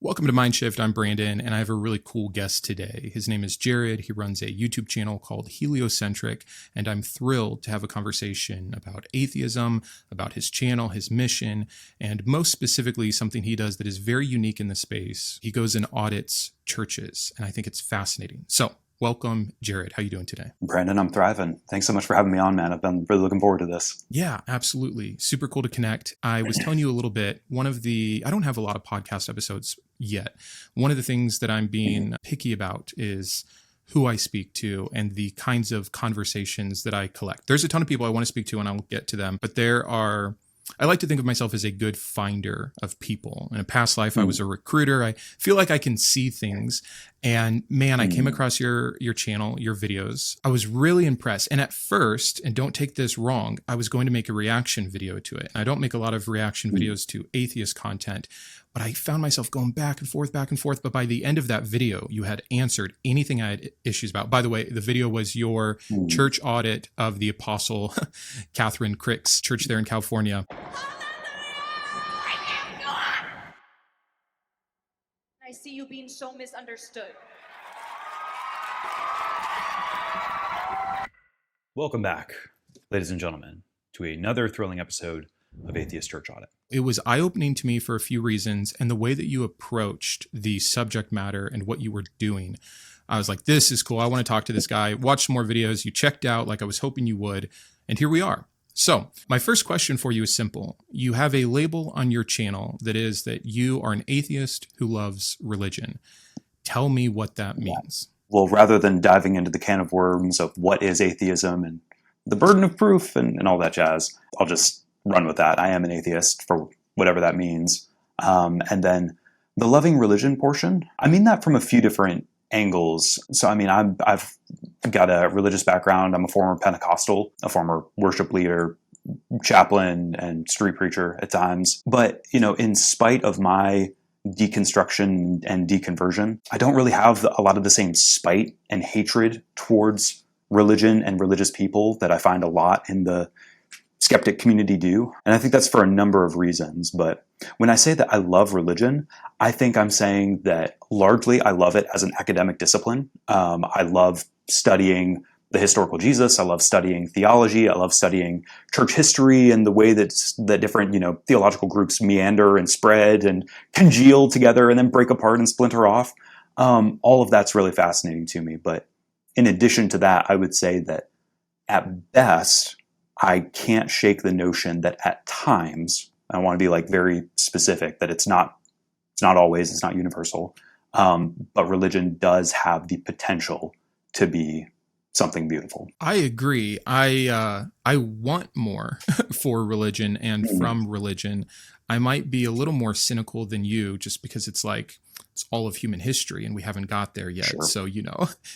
Welcome to Mindshift. I'm Brandon, and I have a really cool guest today. His name is Jared. He runs a YouTube channel called Heliocentric, and I'm thrilled to have a conversation about atheism, about his channel, his mission, and most specifically, something he does that is very unique in the space. He goes and audits churches, and I think it's fascinating. So, welcome, Jared. How you doing today? Brandon, I'm thriving. Thanks so much for having me on, man. I've been really looking forward to this. Yeah, absolutely. Super cool to connect. I was telling you a little bit, I don't have a lot of podcast episodes yet. One of the things that I'm being picky about is who I speak to and the kinds of conversations that I collect. There's a ton of people I want to speak to, and I'll get to them, but I like to think of myself as a good finder of people. In a past life, I was a recruiter. I feel like I can see things. And man, I came across your channel, your videos. I was really impressed. And at first, and don't take this wrong, I was going to make a reaction video to it. I don't make a lot of reaction videos to atheist content, but I found myself going back and forth. But by the end of that video, you had answered anything I had issues about. By the way, the video was your church audit of the Apostle Catherine Crick's church there in California. I see you being so misunderstood. Welcome back, ladies and gentlemen, to another thrilling episode of Atheist Church Audit. It was eye-opening to me for a few reasons, and the way that you approached the subject matter and what you were doing. I was like, this is cool. I want to talk to this guy. Watch some more videos. You checked out like I was hoping you would, and here we are. So my first question for you is simple. You have a label on your channel that is that you are an atheist who loves religion. Tell me what that means. Well, rather than diving into the can of worms of what is atheism and the burden of proof and all that jazz, I'll just run with that. I am an atheist for whatever that means. And then the loving religion portion, I mean that from a few different angles. So, I mean, I've got a religious background. I'm a former Pentecostal, a former worship leader, chaplain, and street preacher at times. But, in spite of my deconstruction and deconversion, I don't really have a lot of the same spite and hatred towards religion and religious people that I find a lot in the skeptic community do. And I think that's for a number of reasons. But when I say that I love religion, I think I'm saying that largely I love it as an academic discipline. I love studying the historical Jesus. I love studying theology. I love studying church history and the way that different, theological groups meander and spread and congeal together and then break apart and splinter off. All of that's really fascinating to me. But in addition to that, I would say that at best, I can't shake the notion that at times, I want to be very specific, that it's not always, it's not universal, but religion does have the potential to be something beautiful. I agree. I want more for religion and from religion. I might be a little more cynical than you just because it's all of human history and we haven't got there yet. Sure. So,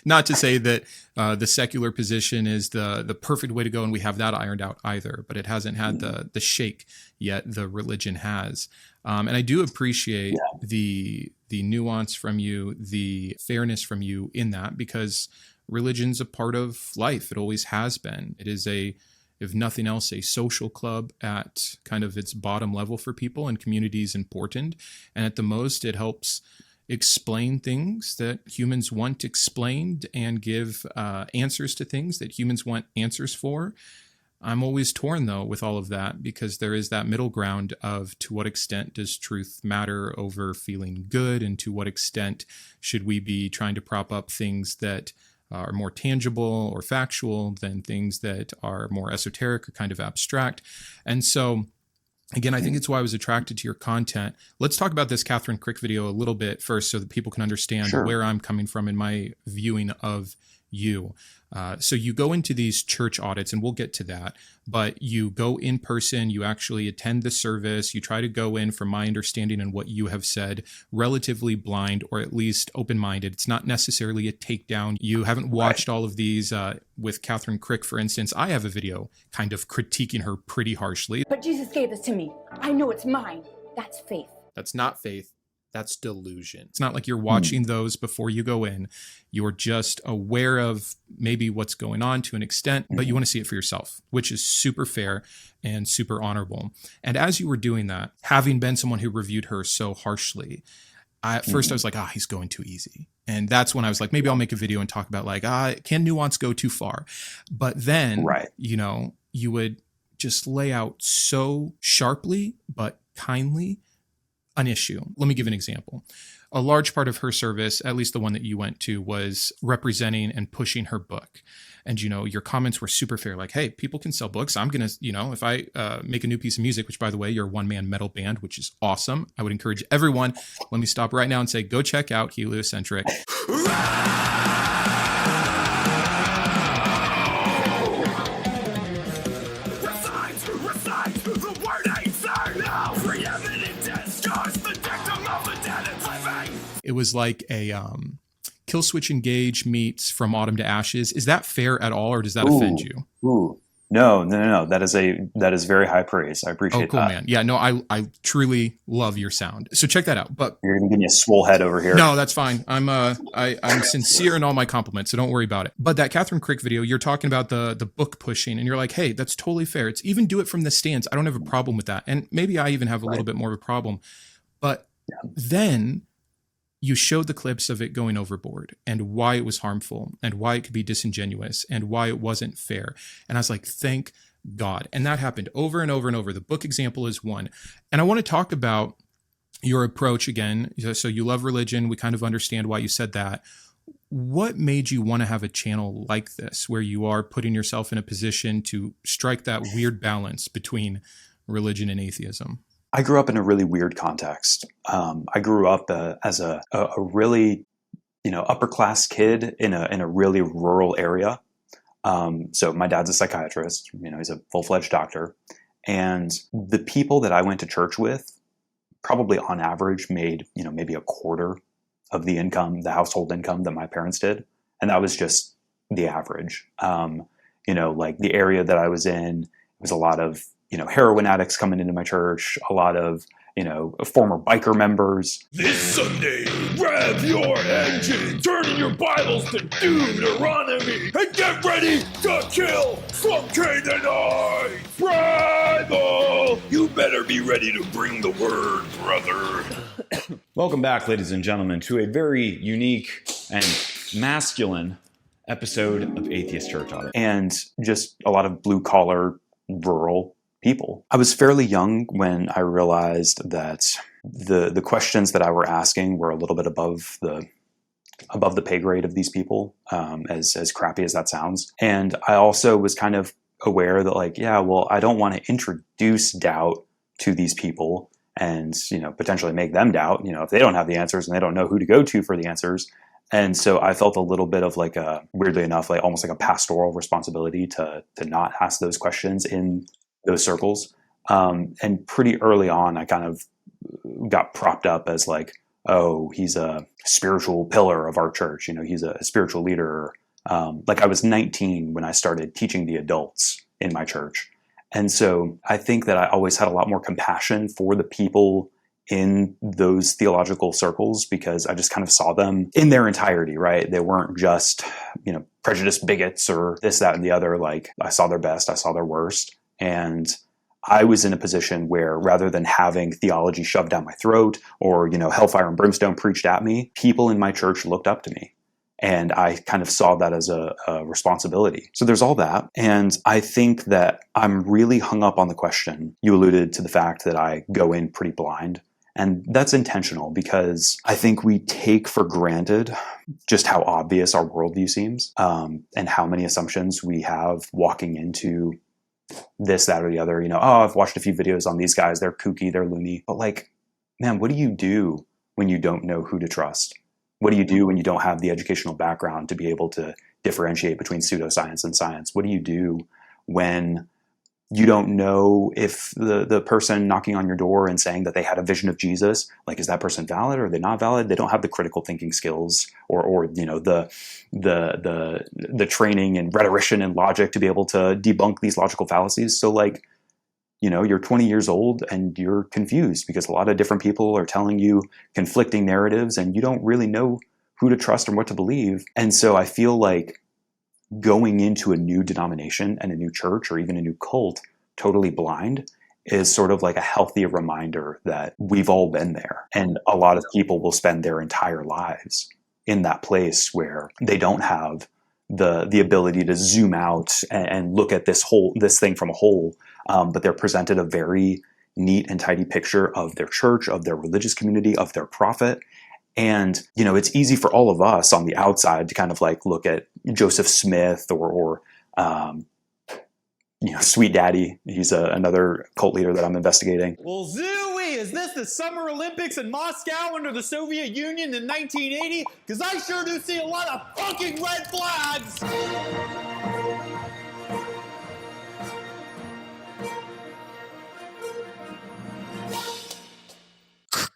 not to say that the secular position is the perfect way to go and we have that ironed out either, but it hasn't had the shake yet the religion has. And I do appreciate the nuance from you, the fairness from you in that, because religion's a part of life. It always has been. It is if nothing else, a social club at kind of its bottom level for people, and community is important. And at the most, it helps explain things that humans want explained and give answers to things that humans want answers for. I'm always torn, though, with all of that, because there is that middle ground of to what extent does truth matter over feeling good, and to what extent should we be trying to prop up things that are more tangible or factual than things that are more esoteric or kind of abstract. And so, again, I think it's why I was attracted to your content. Let's talk about this Catherine Crick video a little bit first so that people can understand where I'm coming from in my viewing of you. So you go into these church audits, and we'll get to that, but you go in person, you actually attend the service, you try to go in, from my understanding and what you have said, relatively blind or at least open-minded. It's not necessarily a takedown. You haven't watched all of these with Catherine Crick, for instance. I have a video kind of critiquing her pretty harshly. But Jesus gave this to me. I know it's mine. That's faith. That's not faith. That's delusion. It's not like you're watching those before you go in. You're just aware of maybe what's going on to an extent, but you want to see it for yourself, which is super fair and super honorable. And as you were doing that, having been someone who reviewed her so harshly, At first I was like, he's going too easy. And that's when I was like, maybe I'll make a video and talk about like, can nuance go too far? But then, you know, you would just lay out so sharply, but kindly, an issue. Let me give an example. A large part of her service, at least the one that you went to, was representing and pushing her book. And, you know, your comments were super fair. Like, hey, people can sell books. I'm going to, you know, if I make a new piece of music, which by the way, you're a one-man metal band, which is awesome. I would encourage everyone, let me stop right now and say, go check out Heliocentric. It was like a Kill Switch Engage meets From Autumn to Ashes. Is that fair at all, or does that offend you? No. That is very high praise. I appreciate that. Oh, cool, man. Yeah, no, I truly love your sound. So check that out. But you're gonna give me a swole head over here. No, that's fine. I'm sincere in all my compliments, so don't worry about it. But that Catherine Crick video, you're talking about the book pushing, and you're like, hey, that's totally fair. It's even do it from the stance. I don't have a problem with that. And maybe I even have a little bit more of a problem. But then you showed the clips of it going overboard and why it was harmful and why it could be disingenuous and why it wasn't fair. And I was like, thank God. And that happened over and over and over. The book example is one. And I want to talk about your approach again. So you love religion. We kind of understand why you said that. What made you want to have a channel like this, where you are putting yourself in a position to strike that weird balance between religion and atheism? I grew up in a really weird context. I grew up as a really, you know, upper class kid in a really rural area. So my dad's a psychiatrist. You know, he's a full-fledged doctor, and the people that I went to church with, probably on average, made, you know, maybe a quarter of the income, the household income that my parents did, and that was just the average. You know, like the area that I was in, it was a lot of, you know, heroin addicts coming into my church, a lot of, you know, former biker members. This Sunday, rev your engine, turn in your Bibles to Deuteronomy, and get ready to kill some Canaanites. Primal! You better be ready to bring the word, brother. Welcome back, ladies and gentlemen, to a very unique and masculine episode of Atheist Church Audit. And just a lot of blue-collar, rural people. I was fairly young when I realized that the questions that I were asking were a little bit above the pay grade of these people, as crappy as that sounds. And I also was kind of aware that, like, yeah, well, I don't want to introduce doubt to these people and, you know, potentially make them doubt, you know, if they don't have the answers and they don't know who to go to for the answers. And so I felt a little bit of like weirdly enough, like almost like a pastoral responsibility to not ask those questions in those circles. And pretty early on, I kind of got propped up as like, oh, he's a spiritual pillar of our church. You know, he's a spiritual leader. Like I was 19 when I started teaching the adults in my church. And so I think that I always had a lot more compassion for the people in those theological circles because I just kind of saw them in their entirety, right? They weren't just, you know, prejudiced bigots or this, that, and the other. Like I saw their best, I saw their worst. And I was in a position where rather than having theology shoved down my throat or, you know, hellfire and brimstone preached at me, people in my church looked up to me. And I kind of saw that as a responsibility. So there's all that. And I think that I'm really hung up on the question. You alluded to the fact that I go in pretty blind. And that's intentional because I think we take for granted just how obvious our worldview seems, and how many assumptions we have walking into this, that, or the other. You know, oh, I've watched a few videos on these guys. They're kooky, they're loony. But like, man, what do you do when you don't know who to trust? What do you do when you don't have the educational background to be able to differentiate between pseudoscience and science? What do you do when you don't know if the person knocking on your door and saying that they had a vision of Jesus, like, is that person valid or are they not valid? They don't have the critical thinking skills or you know, the training and rhetorician and logic to be able to debunk these logical fallacies. So like, you know, you're 20 years old and you're confused because a lot of different people are telling you conflicting narratives and you don't really know who to trust and what to believe. And so I feel like going into a new denomination and a new church or even a new cult totally blind is sort of like a healthy reminder that we've all been there. And a lot of people will spend their entire lives in that place where they don't have the ability to zoom out and look at this thing from a whole, but they're presented a very neat and tidy picture of their church, of their religious community, of their prophet. And, you know, it's easy for all of us on the outside to kind of like look at Joseph Smith or you know, Sweet Daddy. He's another cult leader that I'm investigating. Well, zooey, is this the Summer Olympics in Moscow under the Soviet Union in 1980? Because I sure do see a lot of fucking red flags!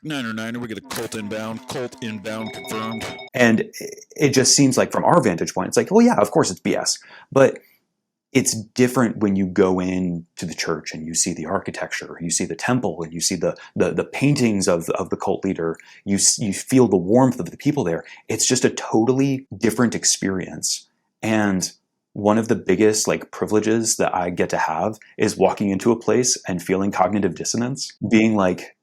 Niner, we get a cult inbound confirmed. And it just seems like from our vantage point, it's like, well, yeah, of course it's BS. But it's different when you go into the church and you see the architecture, you see the temple, and you see the paintings of the cult leader. You feel the warmth of the people there. It's just a totally different experience. And one of the biggest like privileges that I get to have is walking into a place and feeling cognitive dissonance, being like,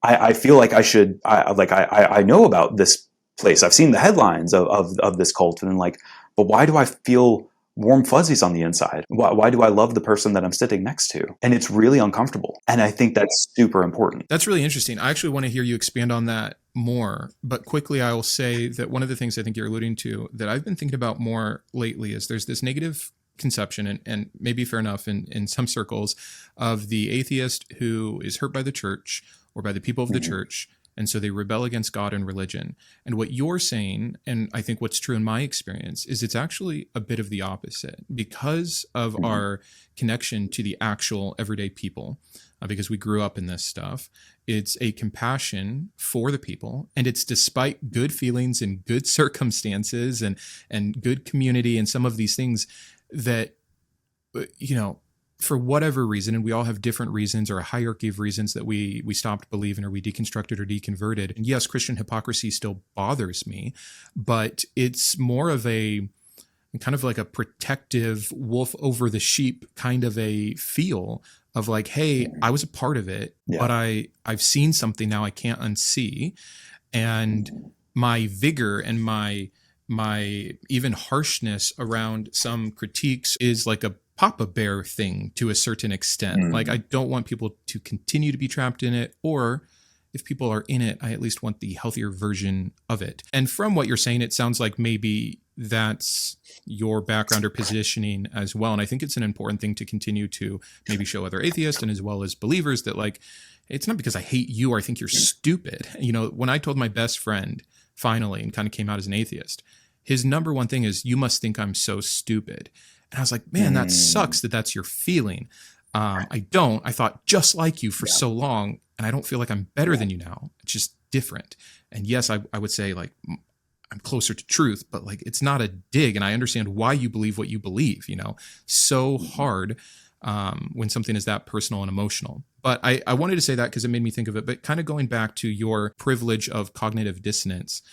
I feel like I know about this place. I've seen the headlines of this cult, and like, but why do I feel warm fuzzies on the inside? Why do I love the person that I'm sitting next to? And it's really uncomfortable. And I think that's super important. That's really interesting. I actually want to hear you expand on that more. But quickly, I will say that one of the things I think you're alluding to that I've been thinking about more lately is there's this negative conception, and maybe fair enough in some circles, of the atheist who is hurt by the church or by the people of the church. And so they rebel against God and religion. And what you're saying, and I think what's true in my experience, is it's actually a bit of the opposite because of our connection to the actual everyday people, because we grew up in this stuff. It's a compassion for the people, and it's despite good feelings and good circumstances and good community and some of these things that, you know, for whatever reason, and we all have different reasons or a hierarchy of reasons that we stopped believing or we deconstructed or deconverted. And yes, Christian hypocrisy still bothers me, but it's more of a kind of like a protective wolf over the sheep kind of a feel of like, hey, I was a part of it, but I've seen something now I can't unsee. And my vigor and my even harshness around some critiques is like a Papa Bear thing to a certain extent. Like, I don't want people to continue to be trapped in it, or if people are in it, I at least want the healthier version of it. And from what you're saying, it sounds like maybe that's your background or positioning as well. And I think it's an important thing to continue to maybe show other atheists and as well as believers that, like, it's not because I hate you or I think you're stupid. You know, when I told my best friend finally and kind of came out as an atheist, his number one thing is, you must think I'm so stupid. And I was like, man, that sucks that that's your feeling. I don't. I thought just like you for so long, and I don't feel like I'm better than you now. It's just different. And yes, I would say, like, I'm closer to truth, but like, it's not a dig. And I understand why you believe what you believe, you know, so hard when something is that personal and emotional. But I wanted to say that because it made me think of it. But kind of going back to your privilege of cognitive dissonance,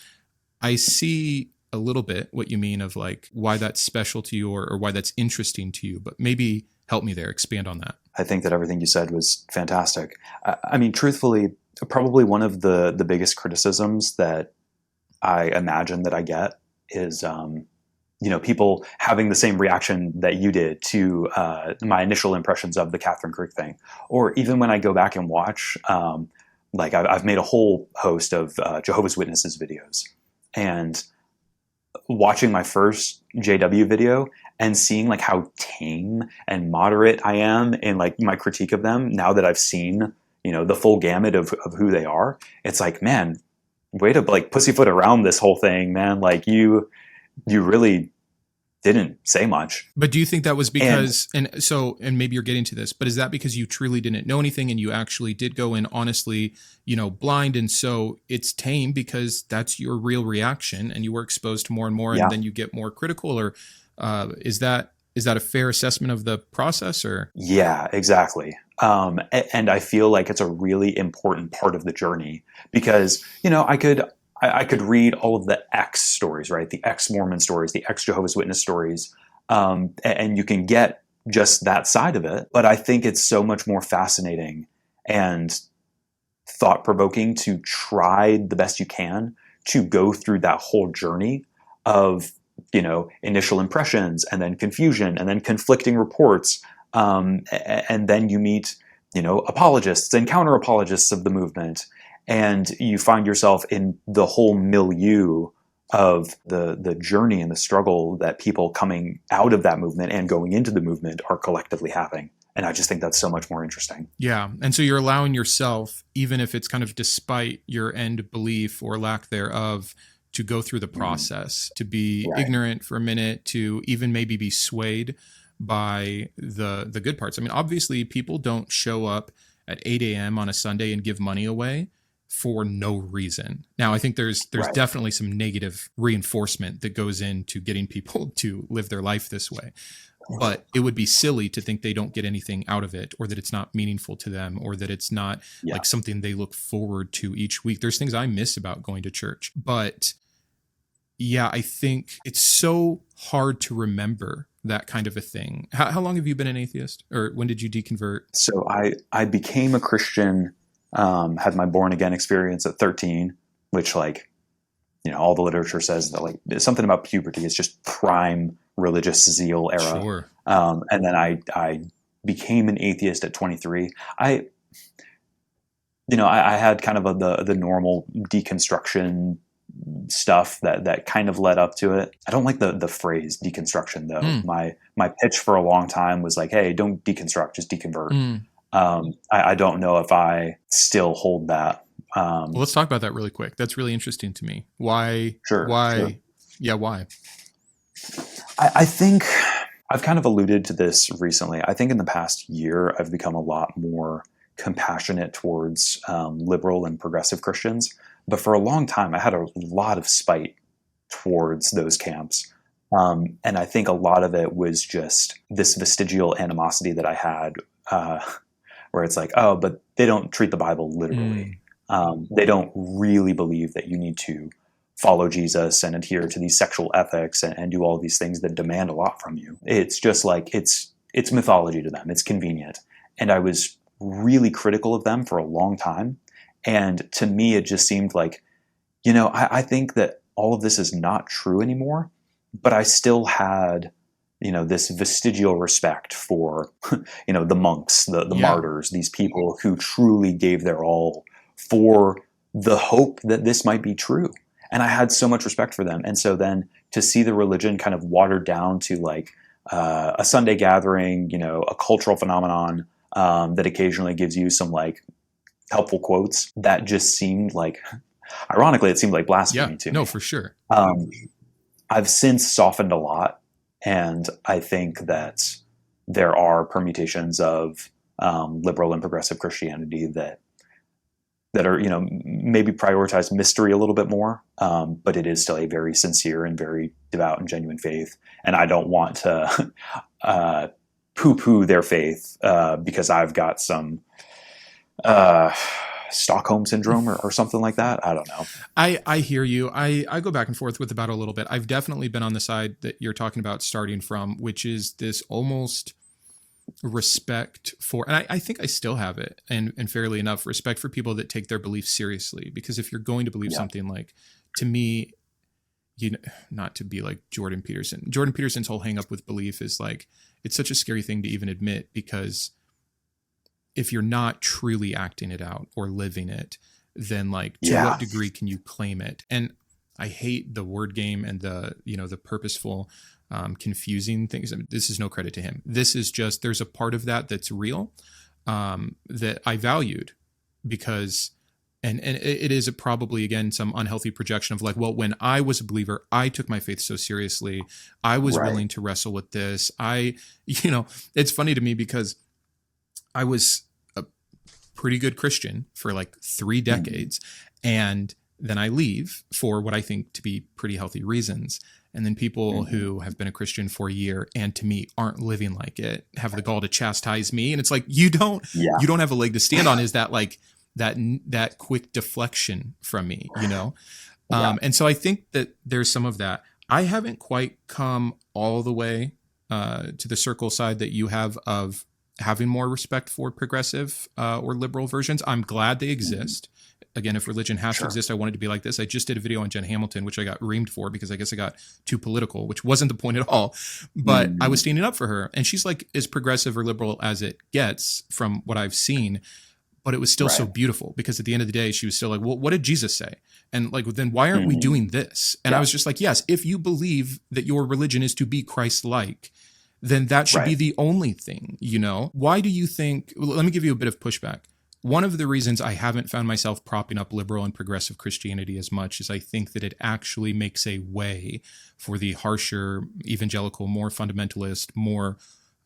I see a little bit what you mean of like why that's special to you or why that's interesting to you, but maybe help me there, expand on that. I think that everything you said was fantastic. I mean, truthfully, probably one of the biggest criticisms that I imagine that I get is, you know, people having the same reaction that you did to my initial impressions of the Catherine Crick thing. Or even when I go back and watch, like I've made a whole host of Jehovah's Witnesses videos, and watching my first JW video and seeing like how tame and moderate I am in like my critique of them, now that I've seen, you know, the full gamut of who they are, it's like, man, way to like pussyfoot around this whole thing, man. Like you really didn't say much. But do you think that was because, and maybe you're getting to this, but is that because you truly didn't know anything and you actually did go in honestly, you know, blind, and so it's tame because that's your real reaction and you were exposed to more and more and then you get more critical? Or is that a fair assessment of the process? Or yeah, exactly. And I feel like it's a really important part of the journey because, you know, I could read all of the X stories, right? The ex-Mormon stories, the ex-Jehovah's Witness stories. And you can get just that side of it. But I think it's so much more fascinating and thought-provoking to try the best you can to go through that whole journey of, initial impressions and then confusion and then conflicting reports. And then you meet, apologists and counter-apologists of the movement. And you find yourself in the whole milieu of the journey and the struggle that people coming out of that movement and going into the movement are collectively having. And I just think that's so much more interesting. Yeah. And so you're allowing yourself, even if it's kind of despite your end belief or lack thereof, to go through the process, to be ignorant for a minute, to even maybe be swayed by the good parts. I mean, obviously people don't show up at 8 a.m. on a Sunday and give money away for no reason. Now, I think there's definitely some negative reinforcement that goes into getting people to live their life this way. But it would be silly to think they don't get anything out of it, or that it's not meaningful to them, or that it's not like something they look forward to each week. There's things I miss about going to church. But yeah, I think it's so hard to remember that kind of a thing. How long have you been an atheist? Or when did you deconvert? So I became a Christian, had my born again experience at 13, which all the literature says that something about puberty is just prime religious zeal era. Sure. And then I became an atheist at 23. I had kind of the normal deconstruction stuff that kind of led up to it. I don't like the phrase deconstruction though. My pitch for a long time was like, hey, don't deconstruct, just deconvert. I don't know if I still hold that. Well, let's talk about that really quick. That's really interesting to me. Why? Sure. Why? Sure. Yeah. Why? I think I've kind of alluded to this recently. I think in the past year, I've become a lot more compassionate towards liberal and progressive Christians. But for a long time, I had a lot of spite towards those camps. And I think a lot of it was just this vestigial animosity that I had, where it's like, oh, but they don't treat the Bible literally. They don't really believe that you need to follow Jesus and adhere to these sexual ethics and do all these things that demand a lot from you. It's just like, it's mythology to them. It's convenient. And I was really critical of them for a long time. And to me, it just seemed like, I think that all of this is not true anymore, but I still had, this vestigial respect for, the monks, the martyrs, these people who truly gave their all for the hope that this might be true. And I had so much respect for them. And so then to see the religion kind of watered down to a Sunday gathering, a cultural phenomenon that occasionally gives you some helpful quotes, that just seemed ironically, it seemed like blasphemy to me. No, for sure. I've since softened a lot. And I think that there are permutations of liberal and progressive Christianity that are, maybe prioritize mystery a little bit more, but it is still a very sincere and very devout and genuine faith. And I don't want to poo-poo their faith because I've got some Stockholm syndrome or something like that. I don't know. I hear you. I go back and forth with about a little bit. I've definitely been on the side that you're talking about starting from, which is this almost respect for, and I think I still have it, and fairly enough, respect for people that take their beliefs seriously. Because if you're going to believe something, to me, not to be like Jordan Peterson. Jordan Peterson's whole hang up with belief is it's such a scary thing to even admit, because if you're not truly acting it out or living it, then to what degree can you claim it? And I hate the word game and the purposeful confusing things. I mean, this is no credit to him. This is just, there's a part of that that's real, that I valued, because, and it is probably, again, some unhealthy projection of well, when I was a believer, I took my faith so seriously. I was willing to wrestle with this. It's funny to me because I was a pretty good Christian for 3 decades. And then I leave for what I think to be pretty healthy reasons. And then people who have been a Christian for a year and to me aren't living like it have the gall to chastise me. And it's you don't have a leg to stand on. Is that that quick deflection from me, And so I think that there's some of that. I haven't quite come all the way to the circle side that you have of having more respect for progressive or liberal versions. I'm glad they exist. Again, if religion has to exist, I want it to be like this. I just did a video on Jen Hamilton, which I got reamed for because I guess I got too political, which wasn't the point at all. But I was standing up for her. And she's like as progressive or liberal as it gets from what I've seen. But it was still so beautiful because at the end of the day, she was still like, well, what did Jesus say? And like, then why aren't we doing this? And I was just like, yes, if you believe that your religion is to be Christ-like, then that should be the only thing, you know? Why do you think, well, let me give you a bit of pushback. One of the reasons I haven't found myself propping up liberal and progressive Christianity as much is I think that it actually makes a way for the harsher, evangelical, more fundamentalist, more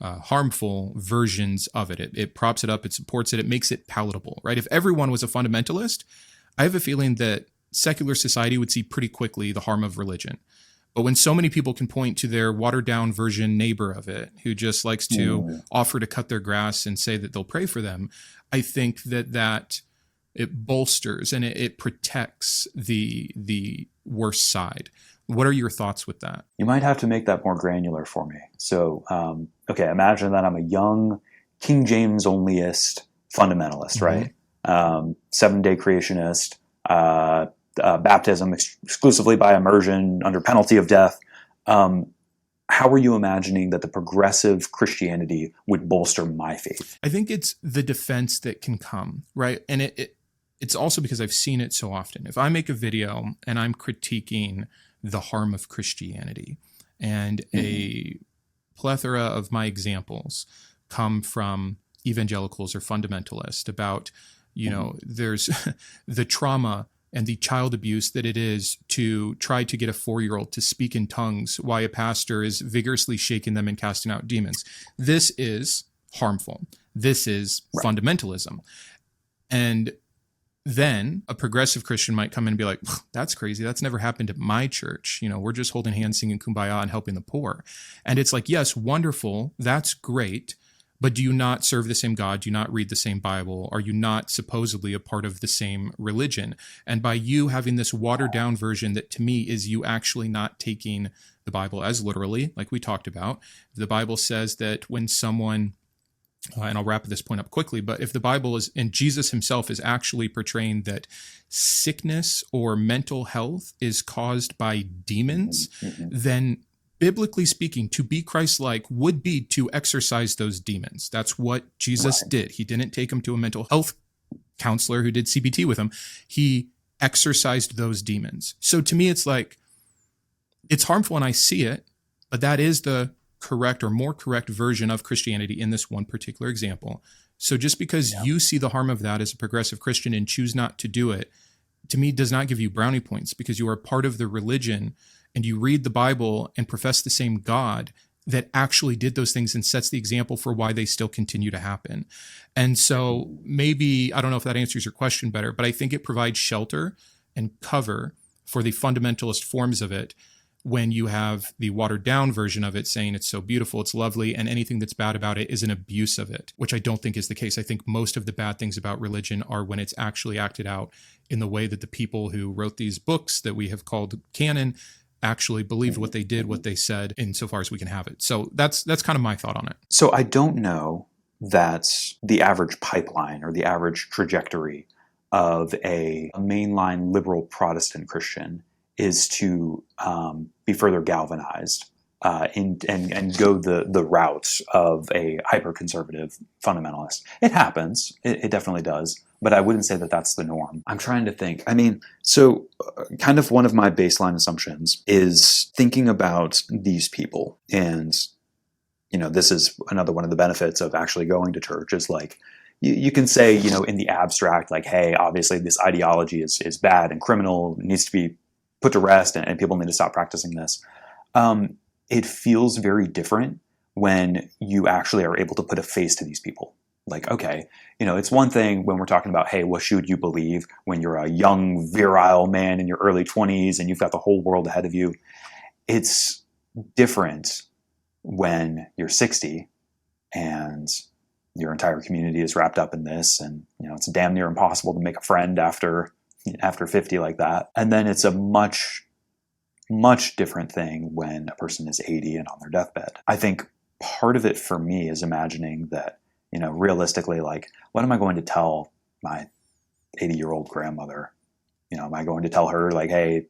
harmful versions of it. It props it up, it supports it, it makes it palatable, right? If everyone was a fundamentalist, I have a feeling that secular society would see pretty quickly the harm of religion. But when so many people can point to their watered down version neighbor of it, who just likes to offer to cut their grass and say that they'll pray for them, I think that it bolsters and it protects the worst side. What are your thoughts with that? You might have to make that more granular for me. So, okay, imagine that I'm a young King James onlyist fundamentalist, right? 7-day creationist, baptism exclusively by immersion under penalty of death. How are you imagining that the progressive Christianity would bolster my faith? I think it's the defense that can come, right? And it's also because I've seen it so often. If I make a video and I'm critiquing the harm of Christianity, and a plethora of my examples come from evangelicals or fundamentalists about, you know, there's the trauma and the child abuse that it is to try to get a 4-year-old to speak in tongues while a pastor is vigorously shaking them and casting out demons. This is harmful. This is fundamentalism. And then a progressive Christian might come in and be like, that's crazy. That's never happened at my church. You know, we're just holding hands, singing Kumbaya and helping the poor. And it's like, yes, wonderful. That's great. But do you not serve the same God? Do you not read the same Bible? Are you not supposedly a part of the same religion? And by you having this watered down version that to me is you actually not taking the Bible as literally, like we talked about. The Bible says that when someone, and I'll wrap this point up quickly, but if the Bible is, and Jesus himself is actually portraying that sickness or mental health is caused by demons, then biblically speaking, to be Christ-like would be to exorcise those demons. That's what Jesus did. He didn't take them to a mental health counselor who did CBT with him. He exorcised those demons. So to me, it's like, it's harmful and I see it, but that is the correct or more correct version of Christianity in this one particular example. So just because you see the harm of that as a progressive Christian and choose not to do it, to me does not give you brownie points because you are part of the religion and you read the Bible and profess the same God that actually did those things and sets the example for why they still continue to happen. And so maybe, I don't know if that answers your question better, but I think it provides shelter and cover for the fundamentalist forms of it when you have the watered down version of it saying it's so beautiful, it's lovely, and anything that's bad about it is an abuse of it, which I don't think is the case. I think most of the bad things about religion are when it's actually acted out in the way that the people who wrote these books that we have called canon actually believed what they did, what they said, insofar as we can have it. So that's kind of my thought on it. So I don't know that the average pipeline or the average trajectory of a mainline liberal Protestant Christian is to be further galvanized and go the route of a hyper-conservative fundamentalist. It happens. It definitely does. But I wouldn't say that that's the norm. I'm trying to think. I mean, so kind of one of my baseline assumptions is thinking about these people. And, you know, this is another one of the benefits of actually going to church is like, you can say, you know, in the abstract, like, hey, obviously this ideology is bad and criminal, needs to be put to rest, and people need to stop practicing this. It feels very different when you actually are able to put a face to these people. Like, okay, you know, it's one thing when we're talking about, hey, what should you believe when you're a young, virile man in your early 20s and you've got the whole world ahead of you. It's different when you're 60 and your entire community is wrapped up in this, and, you know, it's damn near impossible to make a friend after 50 like that. And then it's a much different thing when a person is 80 and on their deathbed. I think part of it for me is imagining that, realistically, like, what am I going to tell my 80-year-old grandmother? Am I going to tell her, like, hey,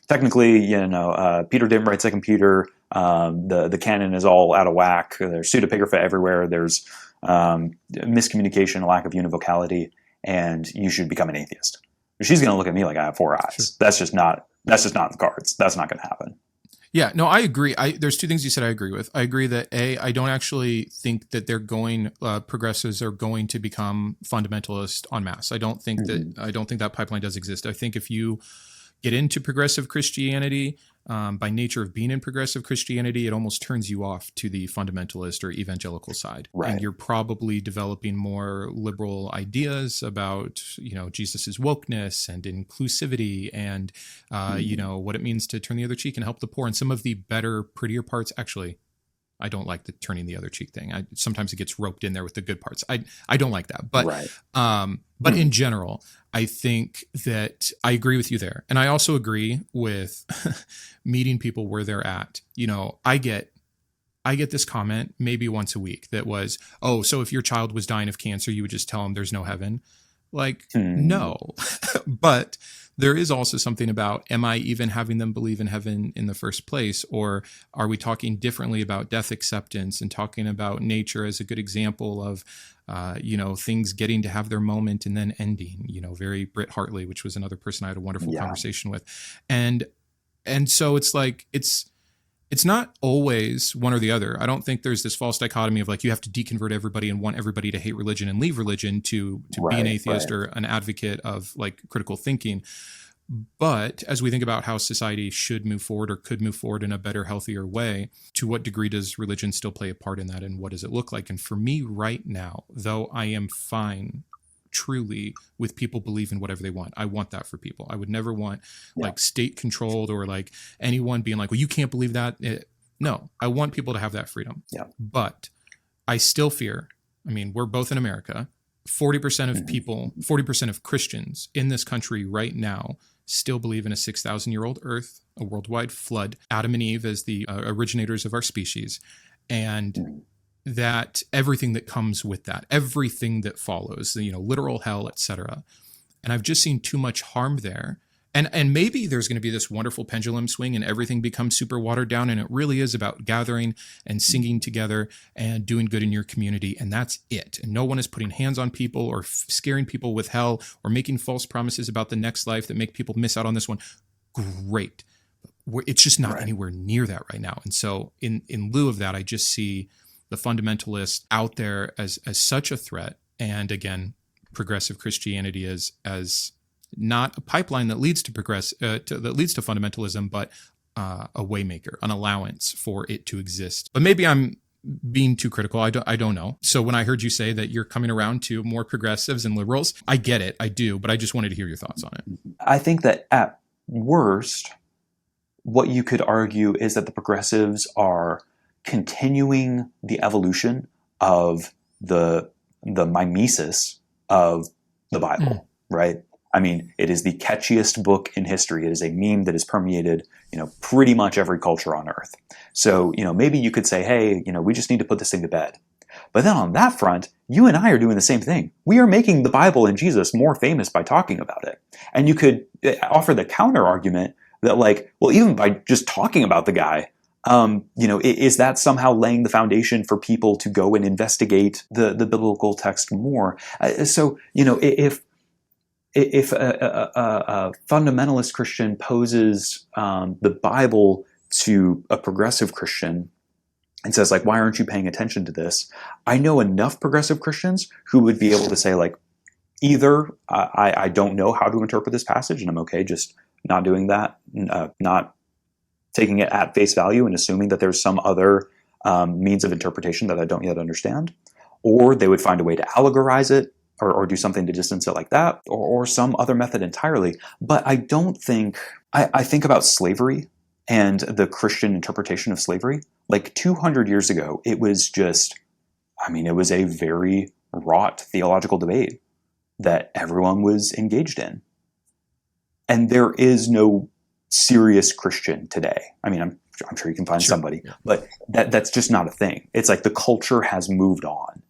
technically, Peter didn't write Second Peter. The canon is all out of whack. There's pseudepigrapha everywhere. There's miscommunication, a lack of univocality, and you should become an atheist. She's going to look at me like I have four eyes. Sure. That's just not in the cards. That's not going to happen. Yeah, no, I agree. There's two things you said I agree with. I agree that I don't actually think that progressives are going to become fundamentalist en masse. I don't think that pipeline does exist. I think if you get into progressive Christianity, by nature of being in progressive Christianity, it almost turns you off to the fundamentalist or evangelical side. Right. And you're probably developing more liberal ideas about, Jesus's wokeness and inclusivity and, what it means to turn the other cheek and help the poor. And some of the better, prettier parts, actually, I don't like the turning the other cheek thing. Sometimes it gets roped in there with the good parts. I don't like that. But, but in general, I think that I agree with you there. And I also agree with meeting people where they're at. I get this comment maybe once a week that was, oh, so if your child was dying of cancer, you would just tell them there's no heaven. Like, no. But there is also something about, am I even having them believe in heaven in the first place? Or are we talking differently about death acceptance and talking about nature as a good example of, things getting to have their moment and then ending, very Britt Hartley, which was another person I had a wonderful conversation with. And so it's like, it's not always one or the other. I don't think there's this false dichotomy of like, you have to deconvert everybody and want everybody to hate religion and leave religion to be an atheist or an advocate of like critical thinking. But as we think about how society should move forward or could move forward in a better, healthier way, to what degree does religion still play a part in that? And what does it look like? And for me right now, though I am fine truly with people believing whatever they want. I want that for people. I would never want like state controlled or like anyone being like, well, you can't believe that. No, I want people to have that freedom. Yeah. But I still fear, we're both in America. 40% of people, 40% of Christians in this country right now still believe in a 6,000-year-old earth, a worldwide flood, Adam and Eve as the originators of our species, and that everything that comes with that, everything that follows, literal hell, etc. And I've just seen too much harm there. And maybe there's going to be this wonderful pendulum swing and everything becomes super watered down, and it really is about gathering and singing together and doing good in your community, and that's it. And no one is putting hands on people or scaring people with hell or making false promises about the next life that make people miss out on this one. Great. It's just not anywhere near that right now. And so in lieu of that, I just see the fundamentalist out there as such a threat. And again, progressive Christianity as not a pipeline that leads to that leads to fundamentalism, but a waymaker, an allowance for it to exist. But maybe I'm being too critical. I don't know. So when I heard you say that you're coming around to more progressives and liberals, I get it. I do. But I just wanted to hear your thoughts on it. I think that at worst, what you could argue is that the progressives are continuing the evolution of the mimesis of the Bible, right? It is the catchiest book in history. It is a meme that has permeated, pretty much every culture on earth. So, maybe you could say, hey, we just need to put this thing to bed. But then on that front, you and I are doing the same thing. We are making the Bible and Jesus more famous by talking about it. And you could offer the counter argument that like, well, even by just talking about the guy, is that somehow laying the foundation for people to go and investigate the biblical text more? If a fundamentalist Christian poses the Bible to a progressive Christian and says, like, why aren't you paying attention to this? I know enough progressive Christians who would be able to say, like, either I don't know how to interpret this passage and I'm okay just not doing that, not taking it at face value and assuming that there's some other means of interpretation that I don't yet understand, or they would find a way to allegorize it, or do something to distance it like that, or some other method entirely. But I don't think, I think about slavery and the Christian interpretation of slavery. Like 200 years ago, it was just, it was a very wrought theological debate that everyone was engaged in. And there is no serious Christian today. I'm I'm sure you can find somebody, but that's just not a thing. It's like the culture has moved on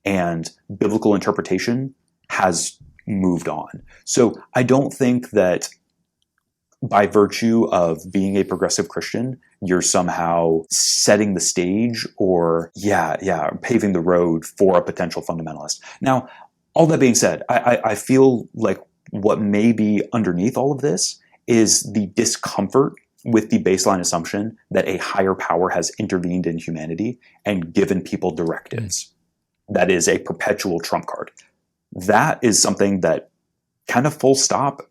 and biblical interpretation has moved on. So I don't think that by virtue of being a progressive Christian, you're somehow setting the stage or paving the road for a potential fundamentalist. Now, all that being said, I feel like what may be underneath all of this is the discomfort with the baseline assumption that a higher power has intervened in humanity and given people directives. That is a perpetual trump card. That is something that kind of full stop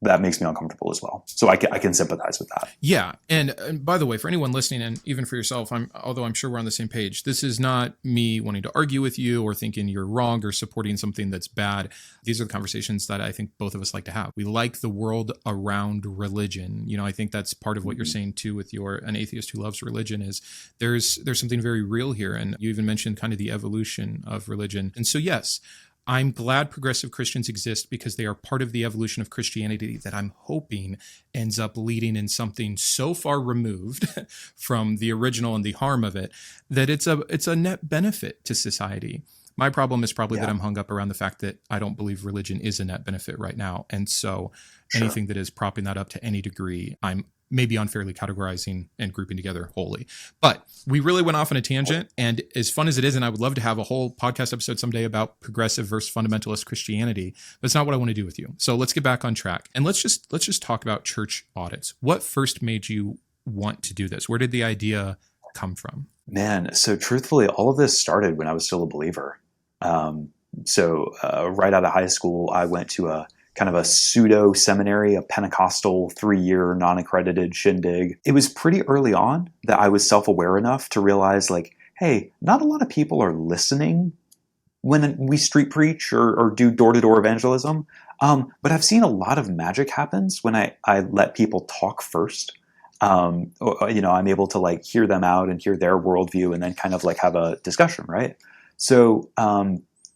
that makes me uncomfortable as well. So I can sympathize with that. Yeah. And by the way, for anyone listening and even for yourself, although I'm sure we're on the same page, this is not me wanting to argue with you or thinking you're wrong or supporting something that's bad. These are the conversations that I think both of us like to have. We like the world around religion. You know, I think that's part of what you're saying too with an atheist who loves religion is there's something very real here. And you even mentioned kind of the evolution of religion. And so, yes, I'm glad progressive Christians exist because they are part of the evolution of Christianity that I'm hoping ends up leading in something so far removed from the original and the harm of it that it's a net benefit to society. My problem is probably that I'm hung up around the fact that I don't believe religion is a net benefit right now. And so anything that is propping that up to any degree, I'm maybe unfairly categorizing and grouping together wholly. But we really went off on a tangent, and as fun as it is, and I would love to have a whole podcast episode someday about progressive versus fundamentalist Christianity, but it's not what I want to do with you. So let's get back on track. And let's just talk about church audits. What first made you want to do this? Where did the idea come from? Man, so truthfully, all of this started when I was still a believer. Right out of high school, I went to a kind of a pseudo seminary, a Pentecostal 3-year non-accredited shindig. It was pretty early on that I was self-aware enough to realize like, hey, not a lot of people are listening when we street preach or do door-to-door evangelism. But I've seen a lot of magic happens when I let people talk first. I'm able to like hear them out and hear their worldview and then kind of like have a discussion, right? So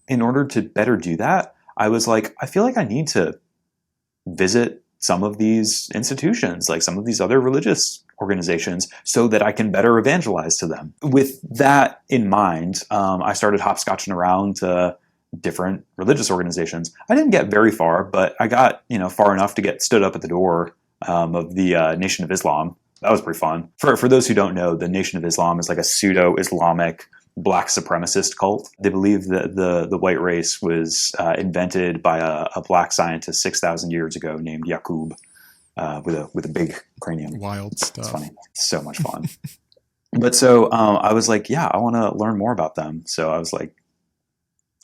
in order to better do that, I was like, I feel like I need to visit some of these institutions, like some of these other religious organizations, so that I can better evangelize to them. With that in mind, I started hopscotching around to different religious organizations. I didn't get very far, but I got far enough to get stood up at the door of the Nation of Islam. That was pretty fun. For those who don't know, the Nation of Islam is like a pseudo-Islamic black supremacist cult. They believe that the white race was invented by a black scientist 6,000 years ago named Yaqub with a big cranium. Wild stuff. It's funny. So much fun. But so I was like, yeah, I want to learn more about them. So I was like,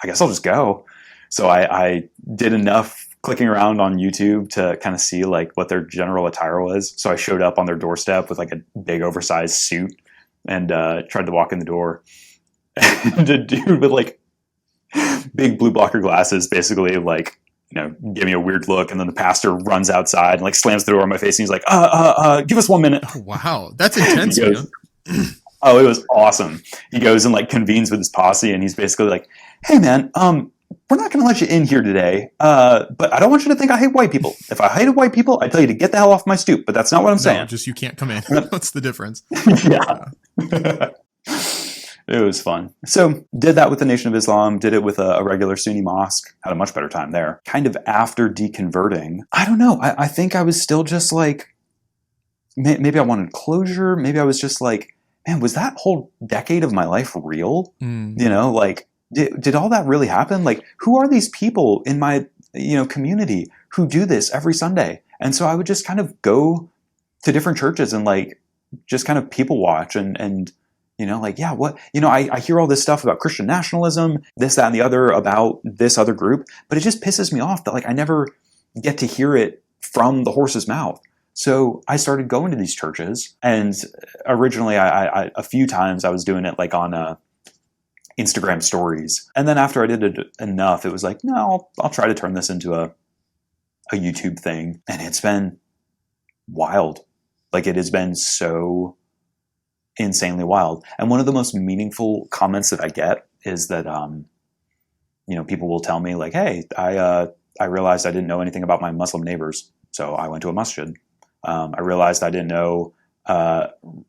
I guess I'll just go. So I did enough clicking around on YouTube to kind of see like what their general attire was. So I showed up on their doorstep with like a big oversized suit and tried to walk in the door. And a dude with like big blue blocker glasses basically like, give me a weird look. And then the pastor runs outside and like slams the door in my face. And he's like, give us 1 minute. Oh, wow. That's intense, man. Oh, it was awesome. He goes and like convenes with his posse and he's basically like, hey man, we're not going to let you in here today. But I don't want you to think I hate white people. If I hated white people, I'd tell you to get the hell off my stoop, but that's not what I'm saying. Just you can't come in. That's the difference. Yeah. It was fun. So did that with the Nation of Islam, did it with a regular Sunni mosque, had a much better time there. Kind of after deconverting, I don't know. I think I was still just like, maybe I wanted closure. Maybe I was just like, man, was that whole decade of my life real? Like, did all that really happen? Like, who are these people in my, community who do this every Sunday? And so I would just kind of go to different churches and like, just kind of people watch and I hear all this stuff about Christian nationalism, this, that, and the other about this other group, but it just pisses me off that like I never get to hear it from the horse's mouth. So I started going to these churches, and originally I a few times I was doing it like on Instagram stories. And then after I did it enough, it was like, no, I'll try to turn this into a YouTube thing. And it's been wild. Like it has been so insanely wild. And one of the most meaningful comments that I get is that, people will tell me like, hey, I realized I didn't know anything about my Muslim neighbors. So I went to a masjid. I realized I didn't know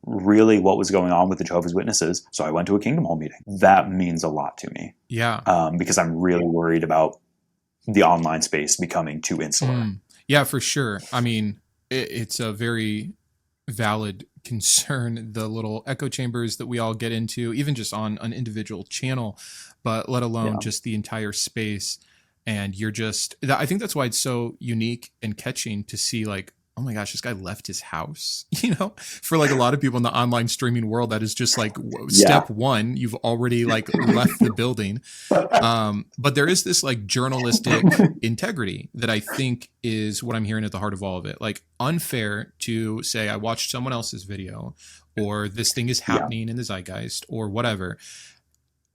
really what was going on with the Jehovah's Witnesses. So I went to a Kingdom Hall meeting. That means a lot to me. Yeah. Because I'm really worried about the online space becoming too insular. Yeah, for sure. I mean, it's a very valid concern, the little echo chambers that we all get into, even just on an individual channel, but let alone just the entire space. And I think that's why it's so unique and catching to see, like, oh my gosh, this guy left his house, for like a lot of people in the online streaming world, that is just like step one, you've already like left the building. But there is this like journalistic integrity that I think is what I'm hearing at the heart of all of it. Like, unfair to say, I watched someone else's video, or this thing is happening in the zeitgeist, or whatever,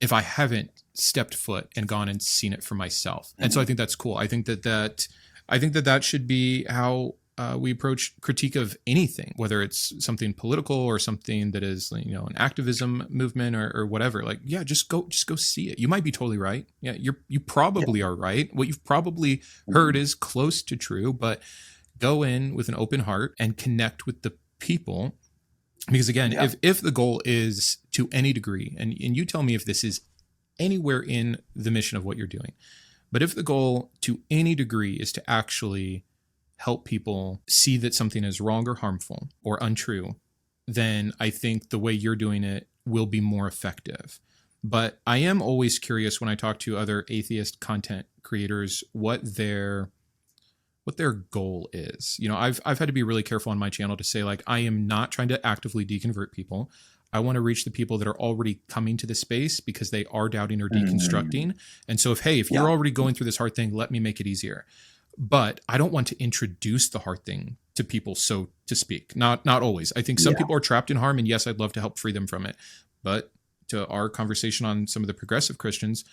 if I haven't stepped foot and gone and seen it for myself. And so I think that's cool. I think that should be how we approach critique of anything, whether it's something political or something that is, an activism movement or whatever. Like, yeah, just go see it. You might be totally right. Yeah, you probably are right. What you've probably heard is close to true, but go in with an open heart and connect with the people. Because again, if the goal is to any degree, and you tell me if this is anywhere in the mission of what you're doing, but if the goal to any degree is to actually help people see that something is wrong or harmful or untrue, then I think the way you're doing it will be more effective. But I am always curious when I talk to other atheist content creators what their goal is. I've had to be really careful on my channel to say, like, I am not trying to actively deconvert people. I want to reach the people that are already coming to the space because they are doubting or deconstructing. And so if you're already going through this hard thing, let me make it easier. But I don't want to introduce the hard thing to people, so to speak. Not always. I think some people are trapped in harm, and yes, I'd love to help free them from it. But to our conversation on some of the progressive Christians,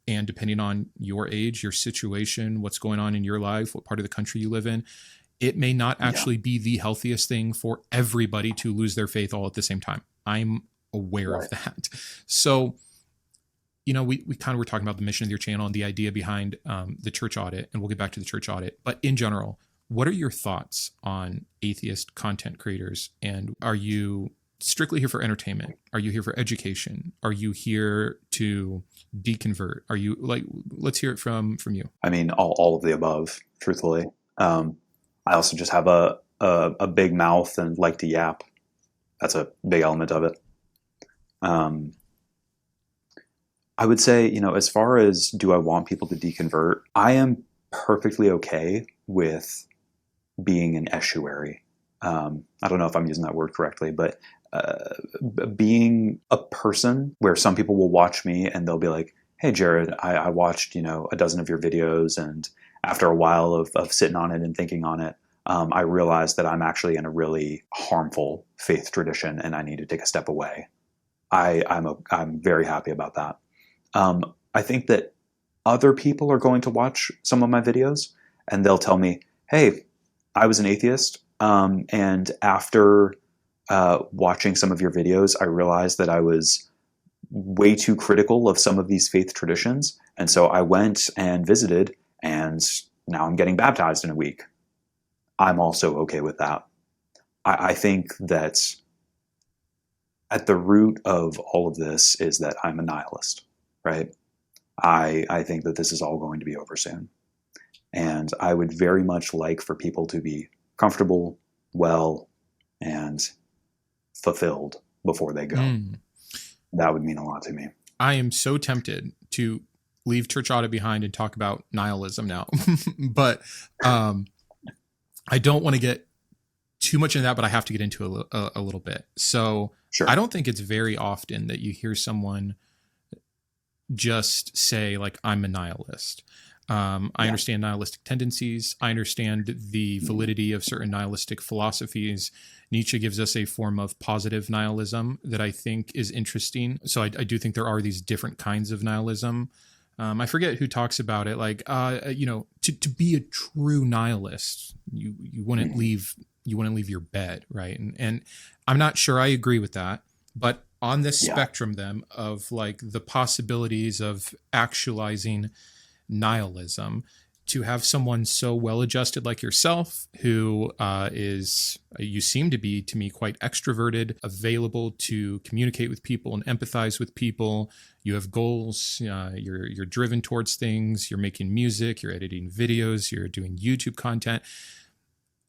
and depending on your age, your situation, what's going on in your life, what part of the country you live in, it may not actually be the healthiest thing for everybody to lose their faith all at the same time. I'm aware of that. So, we kind of were talking about the mission of your channel and the idea behind the church audit, and we'll get back to the church audit. But in general, what are your thoughts on atheist content creators? And are you strictly here for entertainment? Are you here for education? Are you here to deconvert? Are you let's hear it from you. I mean, all of the above, truthfully. I also just have a big mouth and like to yap. That's a big element of it. I would say, as far as do I want people to deconvert, I am perfectly okay with being an estuary. I don't know if I'm using that word correctly, but being a person where some people will watch me and they'll be like, hey, Jared, I watched, a dozen of your videos, and after a while of sitting on it and thinking on it, I realized that I'm actually in a really harmful faith tradition and I need to take a step away. I'm very happy about that. I think that other people are going to watch some of my videos and they'll tell me, hey, I was an atheist. And after watching some of your videos, I realized that I was way too critical of some of these faith traditions. And so I went and visited, and now I'm getting baptized in a week. I'm also okay with that. I think that at the root of all of this is that I'm a nihilist, right? I think that this is all going to be over soon. And I would very much like for people to be comfortable, well, and fulfilled before they go. That would mean a lot to me. I am so tempted to leave church audit behind and talk about nihilism now. But I don't want to get too much into that, but I have to get into a little bit. So Sure. I don't think it's very often that you hear someone just say, like, I'm a nihilist. I understand nihilistic tendencies. I understand the validity of certain nihilistic philosophies. Nietzsche gives us a form of positive nihilism that I think is interesting. So I do think there are these different kinds of nihilism. I forget who talks about it. Like, to be a true nihilist, you wouldn't leave your bed, right? And I'm not sure I agree with that, but on this spectrum then of like the possibilities of actualizing nihilism, to have someone so well adjusted like yourself, who you seem to be, to me, quite extroverted, available to communicate with people and empathize with people. You have goals, you're driven towards things, you're making music, you're editing videos, you're doing YouTube content.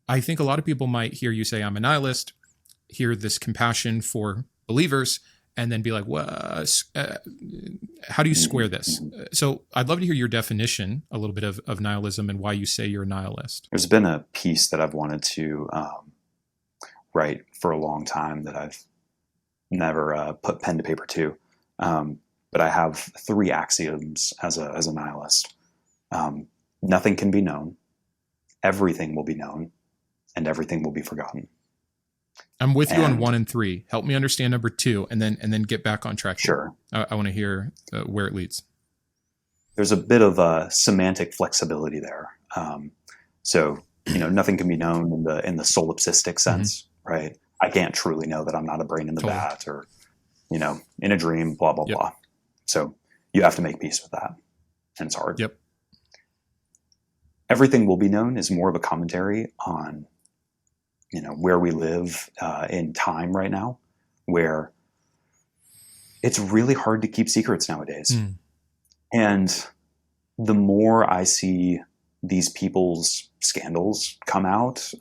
I think a lot of people might hear you say, I'm a nihilist, hear this compassion for believers, and then be like, how do you square this? So I'd love to hear your definition, a little bit of nihilism and why you say you're a nihilist. There's been a piece that I've wanted to write for a long time that I've never put pen to paper to. But I have 3 axioms as a nihilist. Nothing can be known, everything will be known, and everything will be forgotten. I'm with you on 1 and 3. Help me understand number 2, and then get back on track. Sure. I want to hear where it leads. There's a bit of a semantic flexibility there. So, nothing can be known in the solipsistic sense, right? I can't truly know that I'm not a brain in the vat, or, in a dream, blah, blah, blah. So you have to make peace with that. And it's hard. Yep. Everything will be known is more of a commentary on where we live in time right now, where it's really hard to keep secrets nowadays. And the more I see these people's scandals come out,